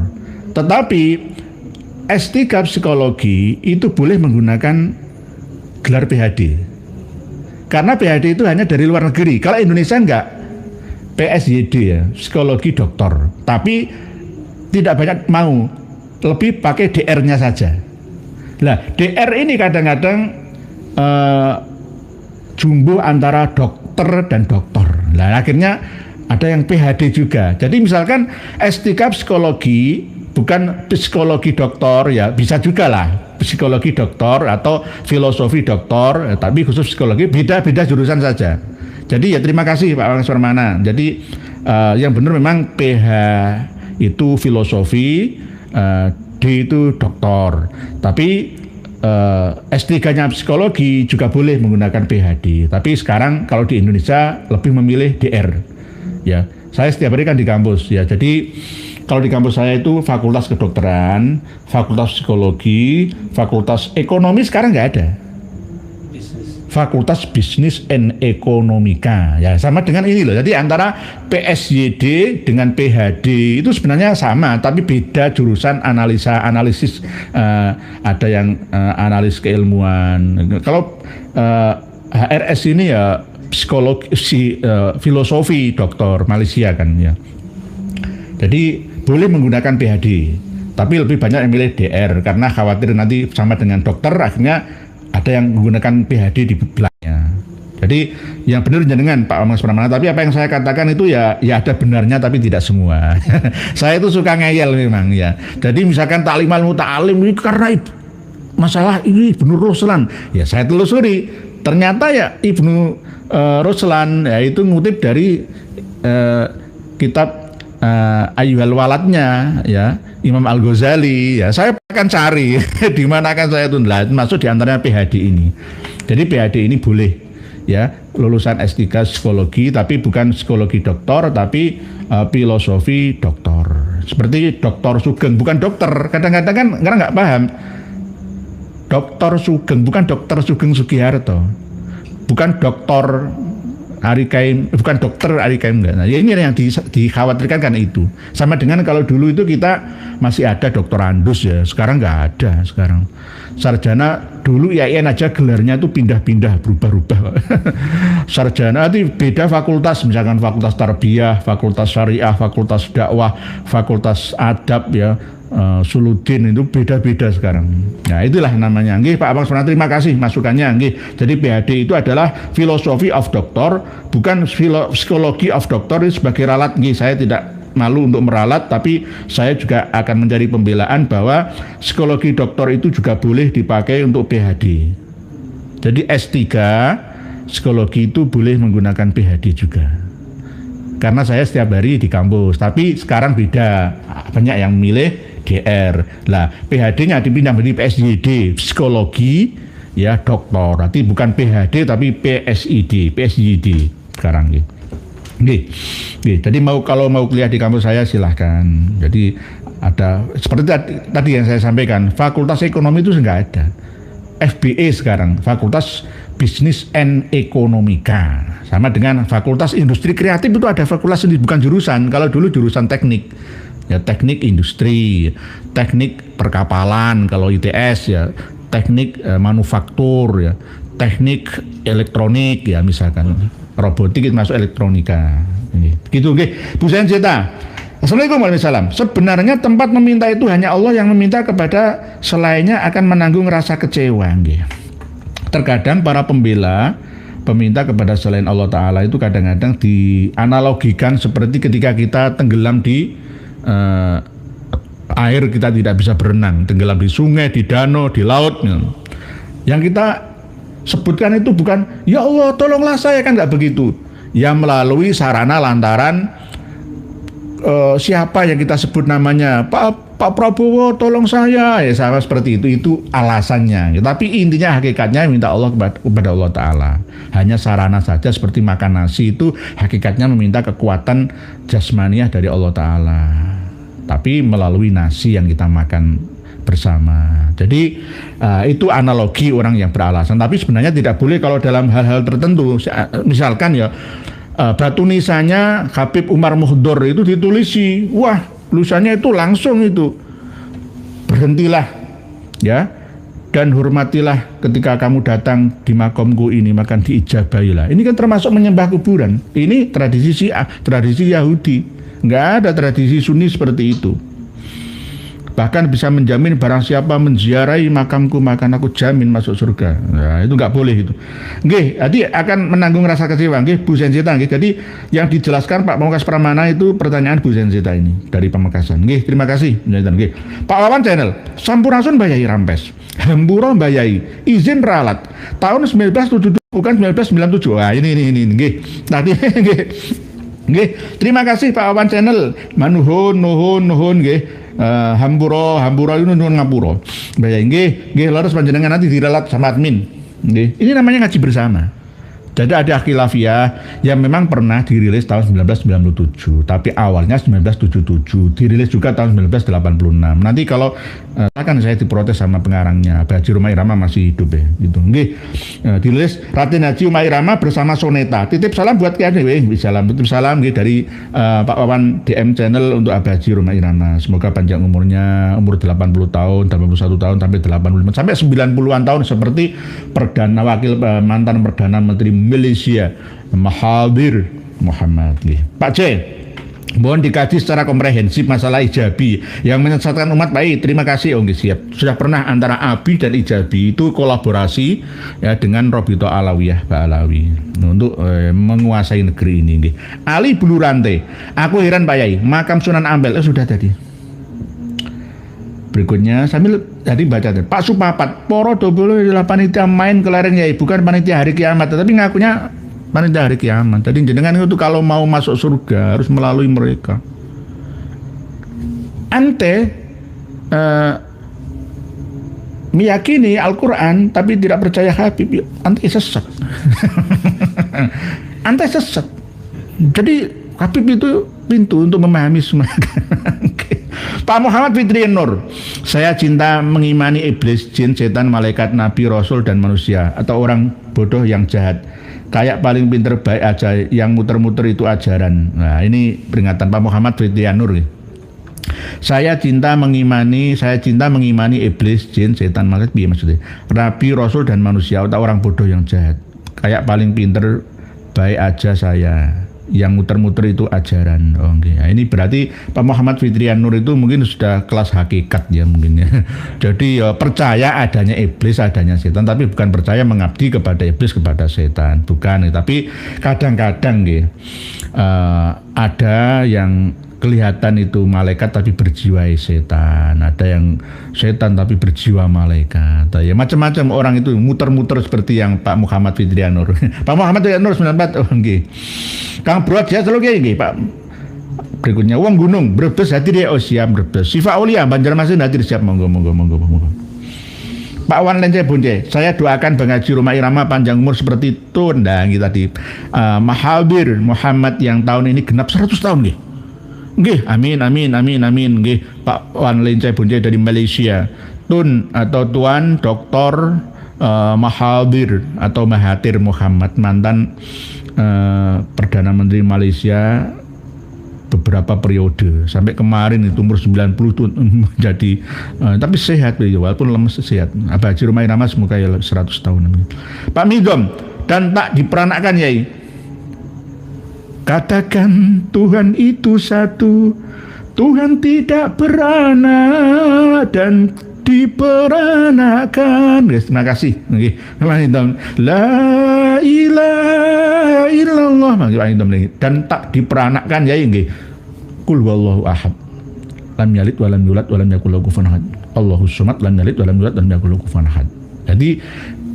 Tetapi S3 psikologi itu boleh menggunakan gelar PhD. Karena PhD itu hanya dari luar negeri. Kalau Indonesia enggak, PSYD ya, psikologi doktor. Tapi tidak banyak mau, lebih pakai DR-nya saja. Nah, DR ini kadang-kadang jumbo antara dokter dan doktor. Nah, akhirnya ada yang PhD juga. Jadi misalkan S3 psikologi, bukan psikologi doktor ya, bisa juga lah. Psikologi doktor atau filosofi doktor, tapi khusus psikologi, beda-beda jurusan saja. Jadi ya terima kasih Pak Pamungkas Pramana. Jadi yang benar memang PH itu filosofi, D itu doktor. Tapi S3-nya psikologi juga boleh menggunakan PhD. Tapi sekarang kalau di Indonesia lebih memilih DR. Ya, saya setiap hari kan di kampus ya. Jadi kalau di kampus saya itu fakultas kedokteran, fakultas psikologi, fakultas ekonomi sekarang nggak ada. Fakultas bisnis and ekonomika. Ya sama dengan ini loh. Jadi antara PSYD dengan PhD itu sebenarnya sama, tapi beda jurusan analisis. Ada yang analis keilmuan. Kalau HRS ini ya psikologi, filosofi doktor Malaysia kan ya. Jadi boleh menggunakan PhD, tapi lebih banyak yang milih DR karena khawatir nanti sama dengan dokter, akhirnya ada yang menggunakan PhD di belakangnya. Jadi yang benar jenengan Pak Pamungkas Pramana, tapi apa yang saya katakan itu ya ada benarnya tapi tidak semua. Saya itu suka ngeyel memang ya. Jadi misalkan taklim al-muta'alim ini karena masalah ini Ibnu Ruslan, ya saya telusuri, ternyata ya Ibnu Ruslan ya itu ngutip dari kitab Ayyuhal Waladnya ya, Imam Al-Ghazali, ya saya akan cari di mana akan saya tunda. Masuk di antaranya PhD ini. Jadi PhD ini boleh, ya, lulusan S3 psikologi, tapi bukan psikologi doktor, tapi filosofi doktor. Seperti Dr. Sugeng, bukan dokter. Kadang-kadang kan nggak paham. Dr. Sugeng, bukan Dr. Sugeng Sugiharto, bukan Dr. Ari Kaim, bukan dokter Ari Kaim, enggak. Nah, ini yang dikhawatirkan kan itu. Sama dengan kalau dulu itu kita masih ada doktorandus ya, sekarang nggak ada. Sekarang sarjana dulu IAIN aja gelarnya itu pindah-pindah, berubah-ubah. Sarjana itu beda fakultas, misalkan fakultas tarbiyah, fakultas syariah, fakultas dakwah, fakultas adab ya. Suludin itu beda-beda sekarang. Nah itulah namanya. Nggih Pak Abang Sonat, terima kasih masukannya. Nggih. Jadi PhD itu adalah filosofi of doctor, bukan psikologi of doctor. Itu sebagai ralat. Nggih, saya tidak malu untuk meralat, tapi saya juga akan mencari pembelaan bahwa psikologi doktor itu juga boleh dipakai untuk PhD. Jadi S3 psikologi itu boleh menggunakan PhD juga. Karena saya setiap hari di kampus, tapi sekarang beda. Banyak yang milih DR. Lah, PhD-nya dipindah menjadi PhD, psikologi ya doktor. Berarti bukan PhD tapi PhD sekarang gitu. Nggih. Jadi kalau mau kuliah di kampus saya silahkan. Jadi ada seperti tadi yang saya sampaikan, fakultas ekonomi itu enggak ada. FBE sekarang, Fakultas Bisnis and Ekonomika. Sama dengan Fakultas Industri Kreatif itu ada fakultas sendiri, bukan jurusan. Kalau dulu jurusan teknik. Ya teknik industri, teknik perkapalan kalau ITS ya, teknik manufaktur ya, teknik elektronik ya misalkan, robotik itu masuk elektronika. Gitu nggih. Bu Senzeta. Assalamualaikum warahmatullahi wabarakatuh. Sebenarnya tempat meminta itu hanya Allah yang meminta, kepada selainnya akan menanggung rasa kecewa nggih. Terkadang para pembela peminta kepada selain Allah Ta'ala itu kadang-kadang dianalogikan seperti ketika kita tenggelam di air, kita tidak bisa berenang, tenggelam di sungai, di danau, di laut. Yang kita sebutkan itu bukan ya Allah tolonglah saya, kan nggak begitu. Ya melalui sarana lantaran siapa yang kita sebut namanya, Pak Prabowo tolong saya, ya sama seperti itu alasannya. Tapi intinya hakikatnya minta Allah kepada Allah Ta'ala. Hanya sarana saja, seperti makan nasi itu hakikatnya meminta kekuatan jasmaniah dari Allah Ta'ala, tapi melalui nasi yang kita makan bersama. Jadi itu analogi orang yang beralasan. Tapi sebenarnya tidak boleh kalau dalam hal-hal tertentu. Misalkan ya batu nisannya Habib Umar Muhdor itu ditulisi, wah tulisannya itu langsung itu, berhentilah ya dan hormatilah ketika kamu datang di makomku ini, maka diijabahilah. Ini kan termasuk menyembah kuburan. Ini tradisi Syiah, tradisi Yahudi. Nggak ada tradisi Sunni seperti itu. Bahkan bisa menjamin barang siapa menziarahi makamku, maka aku jamin masuk surga. Nah, itu nggak boleh itu. Nggih, jadi akan menanggung rasa kecewa. Nggih, Bu Senzeta. Nggih, jadi yang dijelaskan Pak Pamungkas Pramana itu pertanyaan Bu Senzeta ini dari Pamekasan. Nggih, terima kasih. Nggih. Pak Wawan Channel, Sampurasun bayai rampes, Hemburo bayai, izin ralat. Tahun 1977 bukan 1997. Wah, ini. Nggih. Tadi nggih. Nggih, terima kasih Pak Wawan Channel. Manuhun nggih. Hampura itu nuwun ngapura. Bayai nggih leres panjenengan nanti diralat sama admin. Nggih. Ini namanya ngaji bersama. Jadi ada khilafiyah yang memang pernah dirilis tahun 1997, tapi awalnya 1977, dirilis juga tahun 1986. Nanti kalau akan saya diprotes sama pengarangnya, Haji Rumah Irama masih hidup ya, gitu. Nggih. Dirilis Raden Haji Rumah Irama bersama Soneta. Titip salam buat Kiai Dewi. Titip salam nggih dari Pak Wawan DM Channel untuk Haji Rumah Irama. Semoga panjang umurnya, umur 80 tahun, 81 tahun sampai 85 sampai 90-an tahun, seperti mantan Perdana Menteri Malaysia Mahathir Muhammad. Pak C, mohon dikaji secara komprehensif masalah ijabi yang menyesatkan umat. Baik, terima kasih. Siap. Sudah pernah antara Abi dan Ijabi itu kolaborasi ya dengan Robito Alawiyah Pak Alawi untuk menguasai negeri ini. Ali Bulurante, aku heran Pak Yai, makam Sunan Ampel sudah tadi. Berikutnya sambil tadi baca Pak Supapat, poro dobolo adalah panitia main kelereng Yai, bukan panitia hari kiamat, tapi ngakunya panitia hari kiamat. Jadi jenengan itu kalau mau masuk surga harus melalui mereka. Ente meyakini Al-Quran tapi tidak percaya Habib, anti sesat. Anti sesat. Jadi Habib itu pintu untuk memahami semua. Pak Muhammad Fitri Nur, saya cinta mengimani iblis, jin, setan, malaikat, nabi, rasul, dan manusia, atau orang bodoh yang jahat. Kayak paling pinter baik aja, yang muter-muter itu ajaran. Nah, ini peringatan Pak Muhammad Fitri Nur. Saya cinta mengimani iblis, jin, setan, malaikat, maksudnya nabi, rasul, dan manusia, atau orang bodoh yang jahat. Kayak paling pinter baik aja saya, yang muter-muter itu ajaran. Nah, ini berarti Pak Muhammad Fitri Nur itu mungkin sudah kelas hakikat ya mungkin ya. Jadi percaya adanya iblis, adanya setan, tapi bukan percaya mengabdi kepada iblis, kepada setan, bukan. Tapi kadang-kadang ada yang kelihatan itu malaikat tapi berjiwa setan, ada yang setan tapi berjiwa malaikat. Ya macam-macam orang itu muter-muter seperti yang Pak Muhammad Fitri Nur. Pak Muhammad Fitri Nur 94. Nggih. Kang Brot ya selalu nggih, Pak. Berikutnya Wong Gunung Brebes hadir ya, siap Brebes. Sifa Aulia Banjarmasin hadir siap, monggo. Pak Wan Lence Bunce, saya doakan Bang Haji Roma Irama panjang umur seperti Tunda tadi. Mahabir Muhammad yang tahun ini genap 100 tahun nggih. Nggih, amin. Nggih, Pak Wan Lence Bunce dari Malaysia. Tun atau Tuan Dr. Mahathir atau Mahathir Muhammad, mantan Perdana Menteri Malaysia beberapa periode sampai kemarin itu umur 90 tuh jadi tapi sehat beliau walaupun lemes sehat. Abah Haji Roma Irama semoga ya 100 tahun. Pak Midom dan tak diperanakkan Yai. Katakan Tuhan itu satu, Tuhan tidak beranak dan diperanakan. Terima kasih. La ilaha illallah. Dan tak diperanakkan ya nggih. Qul huwallahu ahad. Lam yalid wa lam yulad wa lam yakul lahu kufuwan ahad. Allahus samad lam yalid wa lam yulad wa lam yakul lahu kufuwan ahad. Jadi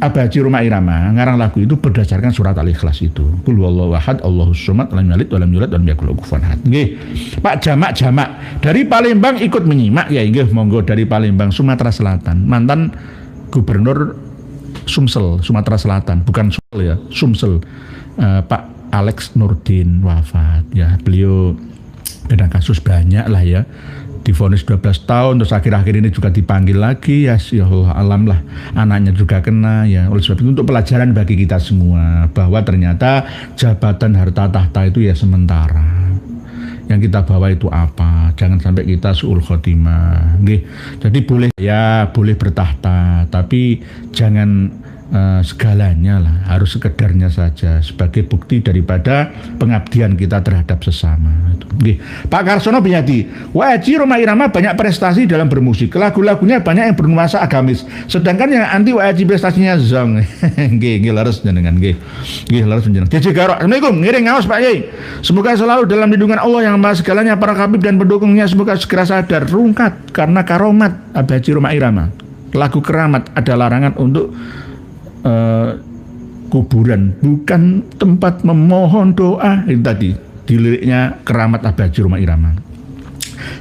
Abah Haji Roma Irama ngarang lagu itu berdasarkan surat Al-Ikhlas itu. Qul huwallahu ahad, Allahus samad, lam yalid wa lam yulad wa lam yakul lahu kufuwan ahad. Nggih. Pak Jamak dari Palembang ikut menyimak ya nggih, monggo dari Palembang Sumatera Selatan. Mantan Gubernur Sumsel, Sumatera Selatan, bukan Sumsel ya, Sumsel. Pak Alex Nurdin wafat ya. Beliau ada kasus banyak lah ya. Divonis 12 tahun, terus akhir-akhir ini juga dipanggil lagi ya Allah alam lah, anaknya juga kena ya. Oleh sebab itu untuk pelajaran bagi kita semua bahwa ternyata jabatan harta tahta itu ya sementara, yang kita bawa itu apa, jangan sampai kita su'ul khotimah. Jadi boleh bertahta tapi jangan segalanya lah, harus sekedarnya saja sebagai bukti daripada pengabdian kita terhadap sesama. Pak Karsono Binyadi, Haji Roma Irama banyak prestasi dalam bermusik, lagu-lagunya banyak yang bernuansa agamis, sedangkan yang anti Haji prestasinya zong. Nggih leres jenengan nggih leres jenengan. DJ Garok, Assalamualaikum, ngiring ngaos Pak Yai. Semoga selalu dalam lindungan Allah yang Maha Segalanya, para habib dan pendukungnya semoga segera sadar rungkat karena karomat Abah Haji Roma Irama. Lagu keramat ada larangan untuk kuburan, bukan tempat memohon doa. Itu tadi di liriknya keramat Abah Haji Roma Irama.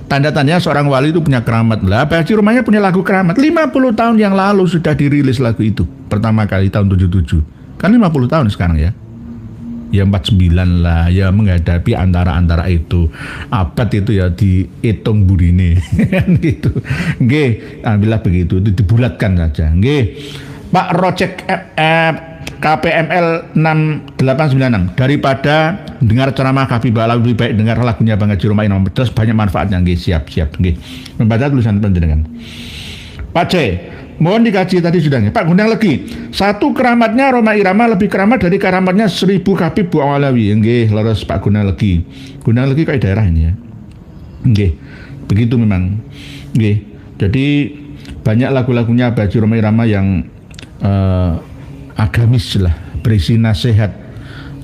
Tanda-tandanya seorang wali itu punya keramat. Lah Abah Haji Romanya punya lagu keramat 50 tahun yang lalu sudah dirilis lagu itu pertama kali tahun 77. Kan 50 tahun sekarang ya. Ya 49 lah ya, menghadapi antara itu abad itu ya dihitung burine gitu. Nggih, alhamdulillah begitu, itu dibulatkan saja. Nggih. Pak Rocek KPML 6896, daripada dengar ceramah Habibah lebih baik dengar lagunya Bang Haji Roma Irama, terus banyak manfaatnya. Nggih, siap nggih. Membaca tulisan panjenengan. Pak C, mohon dikaji tadi sudah nggih. Pak Gunang Legi, satu keramatnya Roma Irama lebih keramat dari keramatnya 1000 Habib Bu Alawi. Nggih, leres Pak Gunang Legi. Gunang Legi kayak daerah ini ya. Nggih. Begitu memang. Nggih. Jadi banyak lagu-lagunya Abah Haji Roma Irama yang agamis lah, berisi nasihat.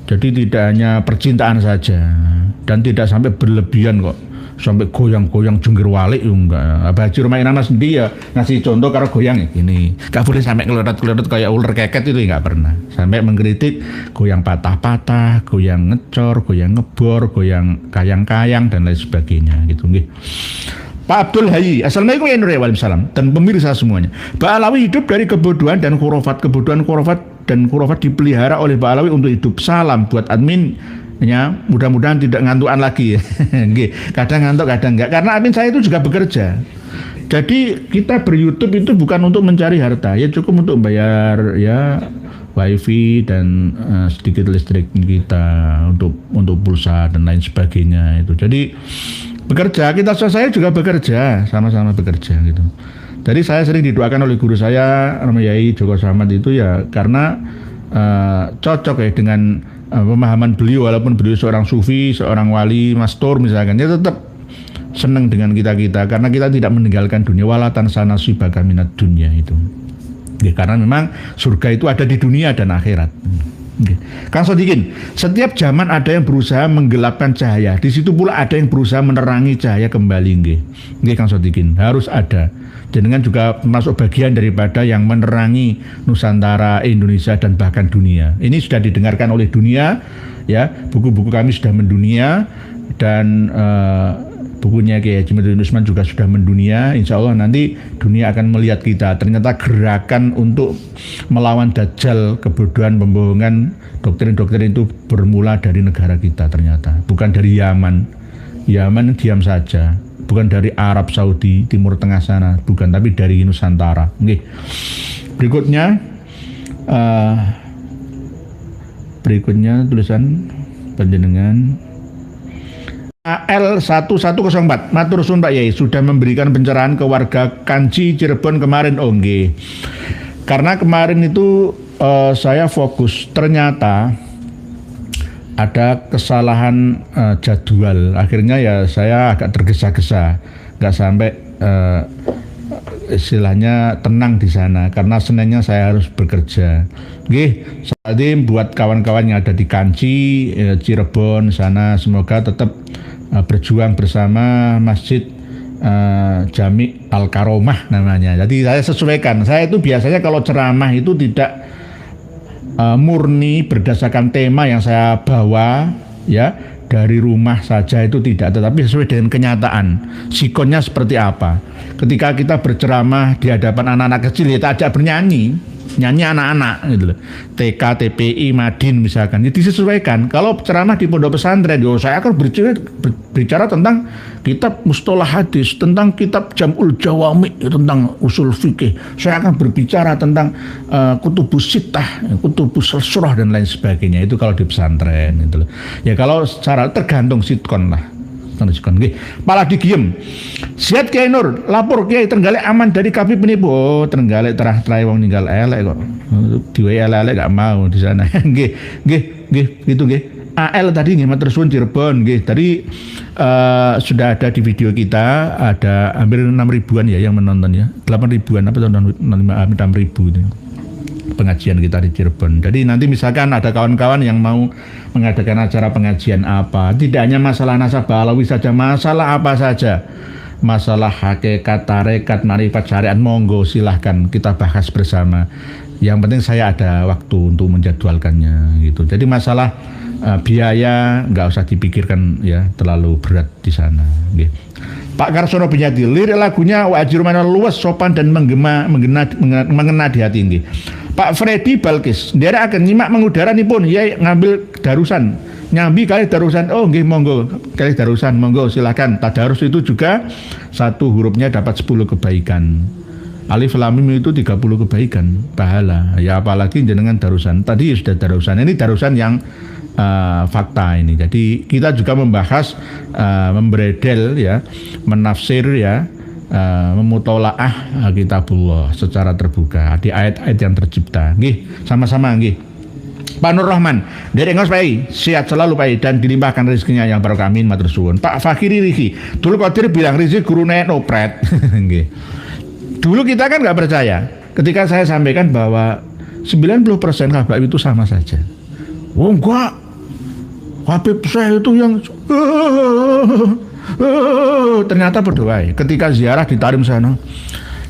Jadi tidak hanya percintaan saja dan tidak sampai berlebihan kok, sampai goyang-goyang jungkir walik enggak. Abah Haji Roma Irama sendiri ya ngasih contoh karo goyang ini. Gak boleh sampai kelotot-kelotot kayak ular keket itu enggak pernah. Sampai mengkritik goyang patah-patah, goyang ngecor, goyang ngebor, goyang kayang-kayang dan lain sebagainya gitu nggih. Pak Abdul Hayy, assalamualaikum warahmatullahi dan pemirsa semuanya. Pak Alawi hidup dari kebodohan dan khurafat. Kebodohan, khurafat dan khurafat dipelihara oleh Pak Alawi untuk hidup. Salam buat admin. Ya, mudah-mudahan tidak ngantukan lagi. Kadang ngantuk, kadang enggak. Karena admin saya itu juga bekerja. Jadi kita ber-YouTube itu bukan untuk mencari harta, ya cukup untuk bayar ya wifi dan sedikit listrik kita untuk pulsa dan lain sebagainya itu. Jadi bekerja, saya juga bekerja, sama-sama bekerja gitu. Jadi saya sering didoakan oleh guru saya, Yai Joko Samad itu ya karena cocok ya dengan pemahaman beliau, walaupun beliau seorang sufi, seorang wali, mastur misalkan, dia tetap senang dengan kita karena kita tidak meninggalkan dunia, walatan sana sibaka minat dunia itu. Ya, karena memang surga itu ada di dunia dan akhirat. Kang Sodikin, setiap zaman ada yang berusaha menggelapkan cahaya, di situ pula ada yang berusaha menerangi cahaya kembali. Nggih Kang Sodikin, harus ada. Jenengan juga masuk bagian daripada yang menerangi Nusantara, Indonesia dan bahkan dunia. Ini sudah didengarkan oleh dunia, ya. Buku-buku kami sudah mendunia dan bukunya Kiai Haji Madudin Usman juga sudah mendunia. Insya Allah nanti dunia akan melihat kita. Ternyata gerakan untuk melawan dajjal, kebodohan, pembohongan, doktrin-doktrin itu bermula dari negara kita ternyata. Bukan dari Yaman. Yaman diam saja. Bukan dari Arab Saudi, Timur Tengah sana. Bukan, tapi dari Nusantara. Oke. Berikutnya tulisan panjenengan AL1104, matur suwun Pak Yai, sudah memberikan pencerahan ke warga Kanci Cirebon kemarin. Oh nggih. Karena kemarin itu saya fokus, ternyata ada kesalahan jadwal. Akhirnya ya saya agak tergesa-gesa, nggak sampai istilahnya tenang di sana karena Seninnya saya harus bekerja. Nggih, saat ini buat kawan-kawan yang ada di Kanci, Cirebon sana semoga tetap berjuang bersama Masjid Jami Al-Karomah namanya. Jadi saya sesuaikan. Saya itu biasanya kalau ceramah itu tidak murni berdasarkan tema yang saya bawa ya dari rumah saja, itu tidak, tetapi sesuai dengan kenyataan. Sikonnya seperti apa? Ketika kita berceramah di hadapan anak-anak kecil, ya kita ajak bernyanyi, nyanyi anak-anak gitu loh. TK, TPI, Madin misalkan, jadi disesuaikan. Kalau ceramah di pondok pesantren, saya akan berbicara tentang kitab mustalah hadis, tentang kitab Jam'ul Jawami, tentang usul fikih. Saya akan berbicara tentang kutubus sittah, kutubus surah dan lain sebagainya. Itu kalau di pesantren gitu loh. Ya kalau secara tergantung sitkon lah. Pak Ladi Giem, sihat Kiai Nur, lapor Kiai Trenggalek aman dari kafir penipu. Oh, Trenggalek terah-terah wong ninggal elek kok. Diwe elek gak mau di sana. Nggih gitu nggih. AL tadi nggih matur suwun Cirebon nggih. Tadi sudah ada di video kita, ada hampir 6.000-an ya yang menonton ya. 8.000-an apa tonton 6.000 itu. Pengajian kita di Cirebon. Jadi nanti misalkan ada kawan-kawan yang mau mengadakan acara pengajian apa, tidak hanya masalah nasabah alawi saja, masalah apa saja, masalah hakikat, tarekat, marifat, syariat, monggo silahkan kita bahas bersama. Yang penting saya ada waktu untuk menjadwalkannya gitu. Jadi masalah biaya nggak usah dipikirkan ya, terlalu berat di sana. Gitu. Pak Karsono Binyati, lirik lagunya wajir mana luas, sopan dan mengena di hati ini. Pak Freddy Balkis, dia akan nyimak mengudara nih pun, ya ngambil darusan, nyambi kali darusan, oh nggih monggo, kali darusan monggo silakan. Tadarus itu juga satu hurufnya dapat 10 kebaikan. Alif lam mim itu 30 kebaikan, pahala. Ya apalagi jenengan darusan. Tadi sudah darusan, ini darusan yang fakta ini. Jadi kita juga membahas membredel ya, menafsir ya, memutolaah kitabullah secara terbuka di ayat-ayat yang tercipta. Nggih, sama-sama nggih. Pak Nur Rahman, dari Engos Pai, sehat selalu Pai dan dilimpahkan rezekinya yang barokah amin matur suwun. Pak Fakiri Riki, dulu Qadir bilang rezeki gurune nopret. Nggih. Dulu kita kan nggak percaya. Ketika saya sampaikan bahwa 90% kabar itu sama saja. Oh enggak. Habib saya itu yang ternyata berdoa. Ketika ziarah di Tarim sana,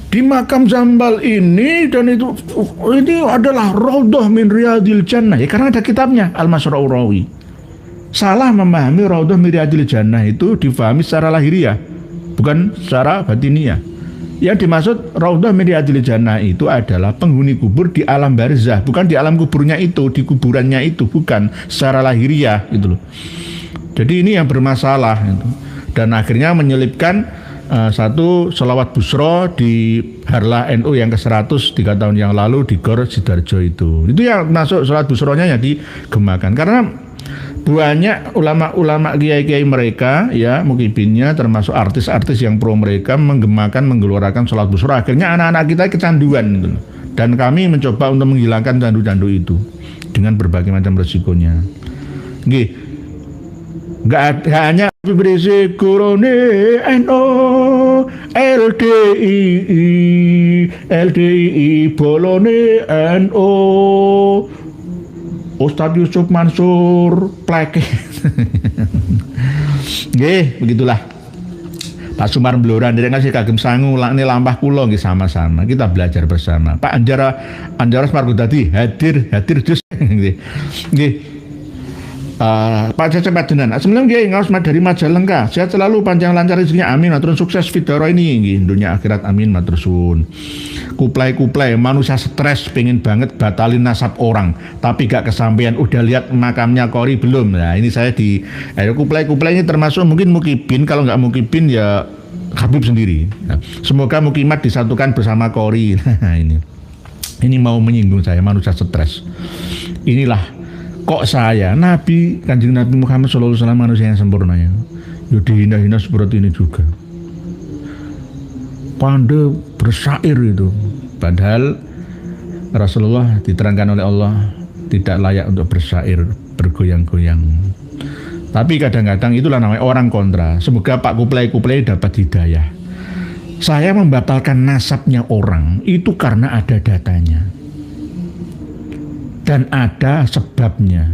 di makam Zambal ini dan ini adalah Raudhah min Riyadil Jannah. Ya karena ada kitabnya Al-Masra'urawi. Salah memahami Raudhah min Riyadil Jannah itu difahami secara lahiriah. bukan secara batiniah. Yang dimaksud Raudhah min Riyadil Jannah itu adalah penghuni kubur di alam barzah, bukan di alam kuburnya itu, di kuburannya itu, bukan secara lahiriah gitu loh. Jadi ini yang bermasalah gitu. Dan akhirnya menyelipkan satu sholawat busro di Harlah NU yang ke-100 3 tahun yang lalu di Gor Sidoarjo itu yang masuk sholawat busronya yang digemakan karena banyak ulama-ulama kiai-kiai mereka ya mukibinnya termasuk artis-artis yang pro mereka menggemakan menggelorakan sholat busro, akhirnya anak-anak kita kecanduan gitu. Dan kami mencoba untuk menghilangkan candu-candu itu dengan berbagai macam resikonya. Nggak hanya berisik Kurone NO LDII Bolone NO Ustadz Yusuf Mansur plek. Nggih, begitulah. Pak Sumar Bloran dereng kasih kagem sangu lakne lampah kula nggih sama-sama. Kita belajar bersama. Pak Anjaras Margodadi hadir dus nggih. Nggih. Pak Cecep Padenan. Assalamualaikum nggih, ngaos dari Majalengka. Sehat selalu, panjang lancar rezekinya amin. Matur sukses fidoro ini nggih, dunia akhirat amin matur suwun. Kuplai manusia stres pengen banget batalin nasab orang tapi gak kesampaian. Udah lihat makamnya Qori belum? Nah ini saya di kuplai ini termasuk mungkin mukibin, kalau nggak mukibin ya Habib sendiri. Nah, semoga mukimat disatukan bersama Qori. Nah ini mau menyinggung saya, manusia stres. Inilah kok saya Kanjeng Nabi Muhammad SAW manusia yang sempurna ya dihina-hina seperti ini juga. Pandai bersyair itu, padahal Rasulullah diterangkan oleh Allah tidak layak untuk bersyair bergoyang-goyang. Tapi kadang-kadang itulah namanya orang kontra. Semoga Pak Kuplai dapat hidayah. Saya membatalkan nasabnya orang itu karena ada datanya dan ada sebabnya.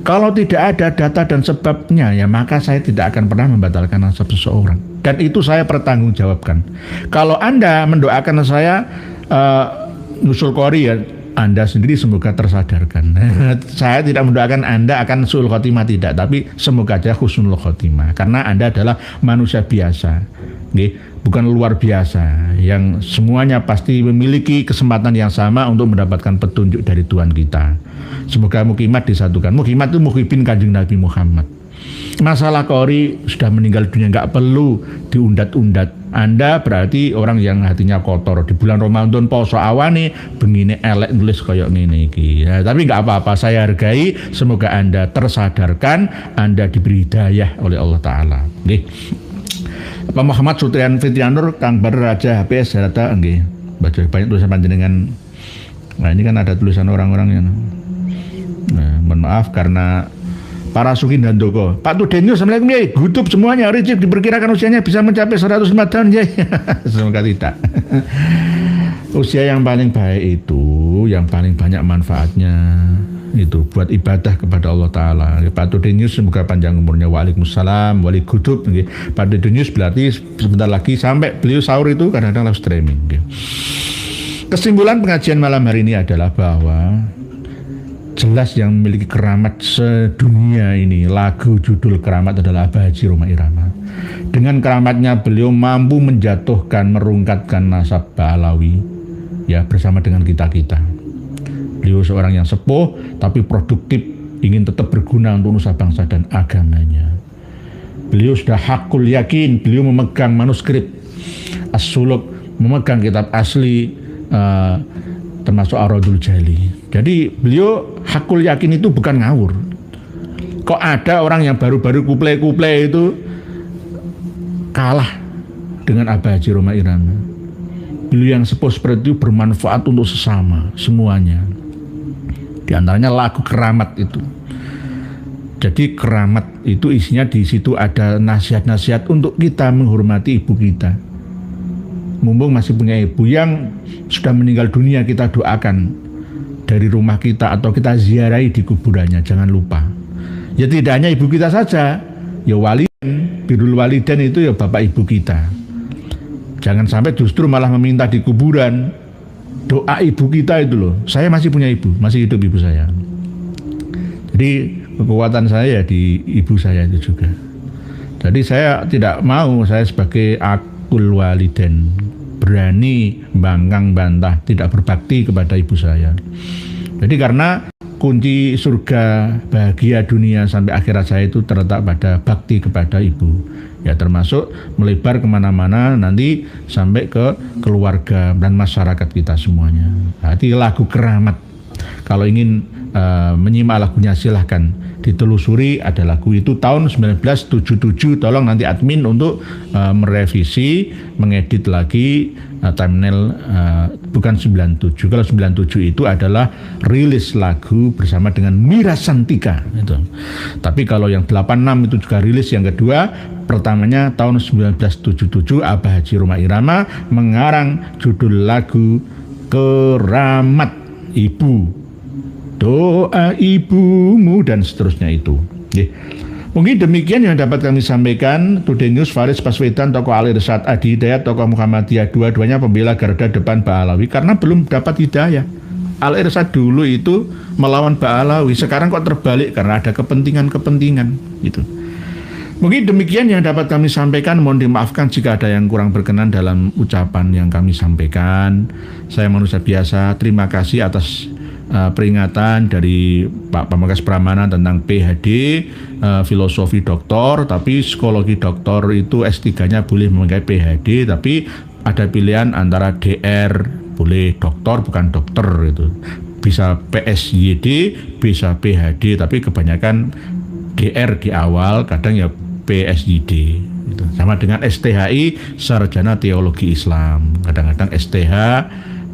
Kalau tidak ada data dan sebabnya ya maka saya tidak akan pernah membatalkan nasab seseorang. Dan itu saya pertanggungjawabkan. Kalau Anda mendoakan saya nusul Qori ya Anda sendiri semoga tersadarkan. Saya tidak mendoakan Anda akan suul khotimah tidak, tapi semoga aja husnul khotimah karena Anda adalah manusia biasa. Bukan luar biasa yang semuanya pasti memiliki kesempatan yang sama untuk mendapatkan petunjuk dari Tuhan kita. Semoga mukimat disatukan. Mukimat itu muhibin Kanjeng Nabi Muhammad. Masalah Qori sudah meninggal dunia nggak perlu diundat-undat. Anda berarti orang yang hatinya kotor. Di bulan Ramadan poso awane begini elek nulis koyok ngene iki. Ya, tapi nggak apa-apa, saya hargai. Semoga Anda tersadarkan, Anda diberi hidayah oleh Allah Taala. Nggih. Pak Muhammad Sutrian Fitrianur Kang Bar Raja HPS Harata nggih. Baca banyak tulisan panjenengan. Nah, ini kan ada tulisan orang-orang yang mohon maaf karena para Sukin dan Doko. Pak Tudenius, Assalamualaikum ya. Gutup semuanya. Ricip diperkirakan usianya bisa mencapai 105 tahun ya. Semoga tidak. Usia yang paling baik itu, yang paling banyak manfaatnya itu buat ibadah kepada Allah Ta'ala. Pak Tudenius semoga panjang umurnya. Waalaikumsalam. Wali Gutup. Pak Tudenius berarti sebentar lagi sampai beliau sahur itu kadang-kadang live streaming. Kesimpulan pengajian malam hari ini adalah bahwa jelas yang memiliki keramat sedunia ini, lagu judul keramat adalah Abah Haji Roma Irama. Dengan keramatnya beliau mampu menjatuhkan, merungkatkan nasab Alawi ya bersama dengan kita-kita. Beliau seorang yang sepuh tapi produktif, ingin tetap berguna untuk nusa bangsa dan agamanya. Beliau sudah hakul yakin, beliau memegang manuskrip As-Suluk, memegang kitab asli termasuk Aradul Jali. Jadi beliau hakul yakin itu bukan ngawur. Kok ada orang yang baru-baru kuplai itu kalah dengan Abah Haji Roma Irama. Beliau yang sepuh seperti itu bermanfaat untuk sesama semuanya. Di antaranya lagu keramat itu. Jadi keramat itu isinya di situ ada nasihat-nasihat untuk kita menghormati ibu kita. Mumpung masih punya ibu yang sudah meninggal dunia, kita doakan dari rumah kita atau kita ziarahi di kuburannya, jangan lupa. Ya tidak hanya ibu kita saja, ya walidan, birrul walidan itu ya bapak ibu kita. Jangan sampai justru malah meminta di kuburan doa ibu kita itu loh. Saya masih punya ibu, masih hidup ibu saya. Jadi kekuatan saya ya di ibu saya itu juga. Jadi saya tidak mau saya sebagai akul waliden berani bangkang bantah tidak berbakti kepada ibu saya. Jadi karena kunci surga bahagia dunia sampai akhirat saya itu terletak pada bakti kepada ibu, ya, termasuk melebar kemana-mana nanti sampai ke keluarga dan masyarakat kita semuanya. Berarti lagu Keramat, kalau ingin menyimak lagunya silahkan ditelusuri, ada lagu itu tahun 1977. Tolong nanti admin untuk merevisi, mengedit lagi thumbnail, bukan 97. Kalau 97 itu adalah rilis lagu bersama dengan Mira Santika itu. Tapi kalau yang 86 itu juga rilis yang kedua. Pertamanya tahun 1977, Abah Haji Roma Irama mengarang judul lagu Keramat Ibu, doa ibumu, dan seterusnya itu. Mungkin demikian yang dapat kami sampaikan. Today News, Faris Baswedan, tokoh Al Irsyad Adi Hidayat, tokoh Muhammadiyah, dua-duanya pembela Garda depan Ba'alawi karena belum dapat hidayah. Al Irsyad dulu itu melawan Ba'alawi, sekarang kok terbalik karena ada kepentingan gitu. Mungkin demikian yang dapat kami sampaikan. Mohon dimaafkan jika ada yang kurang berkenan dalam ucapan yang kami sampaikan. Saya manusia biasa. Terima kasih atas peringatan dari Pak Pamungkas Pramana tentang PhD, filosofi doktor, tapi psikologi doktor itu S3-nya boleh memakai PhD, tapi ada pilihan antara DR, boleh doktor bukan dokter itu. Bisa PSYD, bisa PhD, tapi kebanyakan DR di awal, kadang ya PSYD gitu. Sama dengan STHI, Sarjana Teologi Islam, kadang-kadang STH,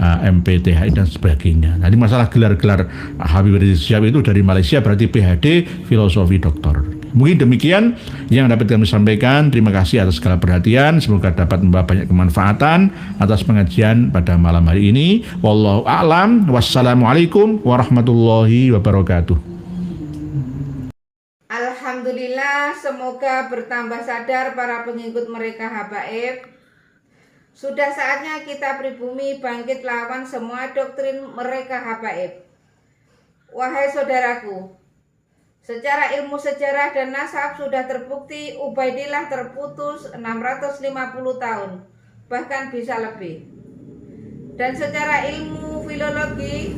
MPTHI dan sebagainya. Jadi masalah gelar-gelar Habib Rizik Syihab itu dari Malaysia berarti PhD filosofi doktor. Mungkin demikian yang dapat kami sampaikan. Terima kasih atas segala perhatian. Semoga dapat membawa banyak kemanfaatan atas pengajian pada malam hari ini. Wallahu a'lam. Wassalamualaikum warahmatullahi wabarakatuh. Alhamdulillah, semoga bertambah sadar para pengikut mereka habaib. Sudah saatnya kita pribumi bangkit lawan semua doktrin mereka habaib. Wahai saudaraku, secara ilmu sejarah dan nasab sudah terbukti Ubaidillah terputus 650 tahun, bahkan bisa lebih. Dan secara ilmu filologi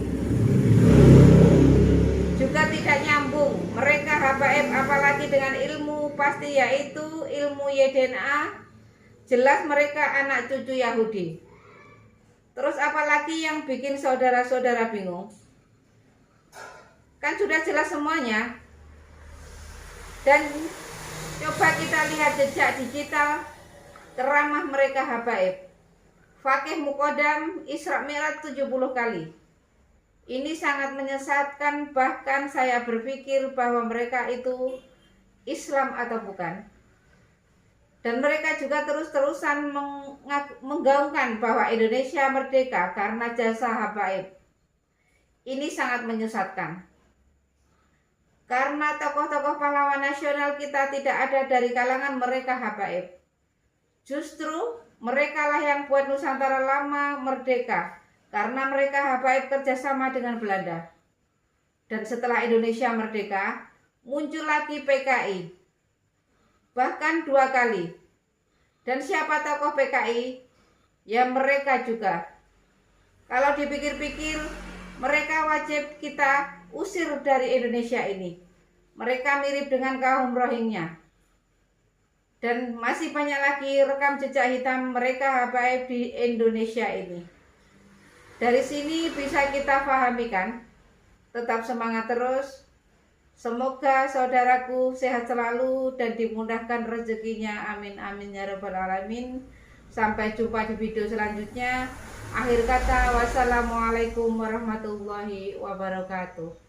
juga tidak nyambung mereka habaib, apalagi dengan ilmu pasti yaitu ilmu YDNA. Jelas mereka anak cucu Yahudi. Terus apalagi yang bikin saudara-saudara bingung? Kan sudah jelas semuanya. Dan coba kita lihat jejak digital ceramah mereka habaib. Fakih Mukodam Isra Mi'raj 70 kali. Ini sangat menyesatkan, bahkan saya berpikir bahwa mereka itu Islam atau bukan. Dan mereka juga terus-terusan menggaungkan bahwa Indonesia merdeka karena jasa habaib. Ini sangat menyesatkan. Karena tokoh-tokoh pahlawan nasional kita tidak ada dari kalangan mereka habaib. Justru merekalah yang buat Nusantara lama merdeka karena mereka habaib kerjasama dengan Belanda. Dan setelah Indonesia merdeka, muncul lagi PKI. Bahkan 2 kali. Dan siapa tokoh PKI? Ya mereka juga. Kalau dipikir-pikir, mereka wajib kita usir dari Indonesia ini. Mereka mirip dengan kaum Rohingya. Dan masih banyak lagi rekam jejak hitam mereka habaib di Indonesia ini. Dari sini bisa kita pahami kan? Tetap semangat terus. Semoga saudaraku sehat selalu dan dimudahkan rezekinya. Amin amin ya rabbal alamin. Sampai jumpa di video selanjutnya. Akhir kata, wassalamualaikum warahmatullahi wabarakatuh.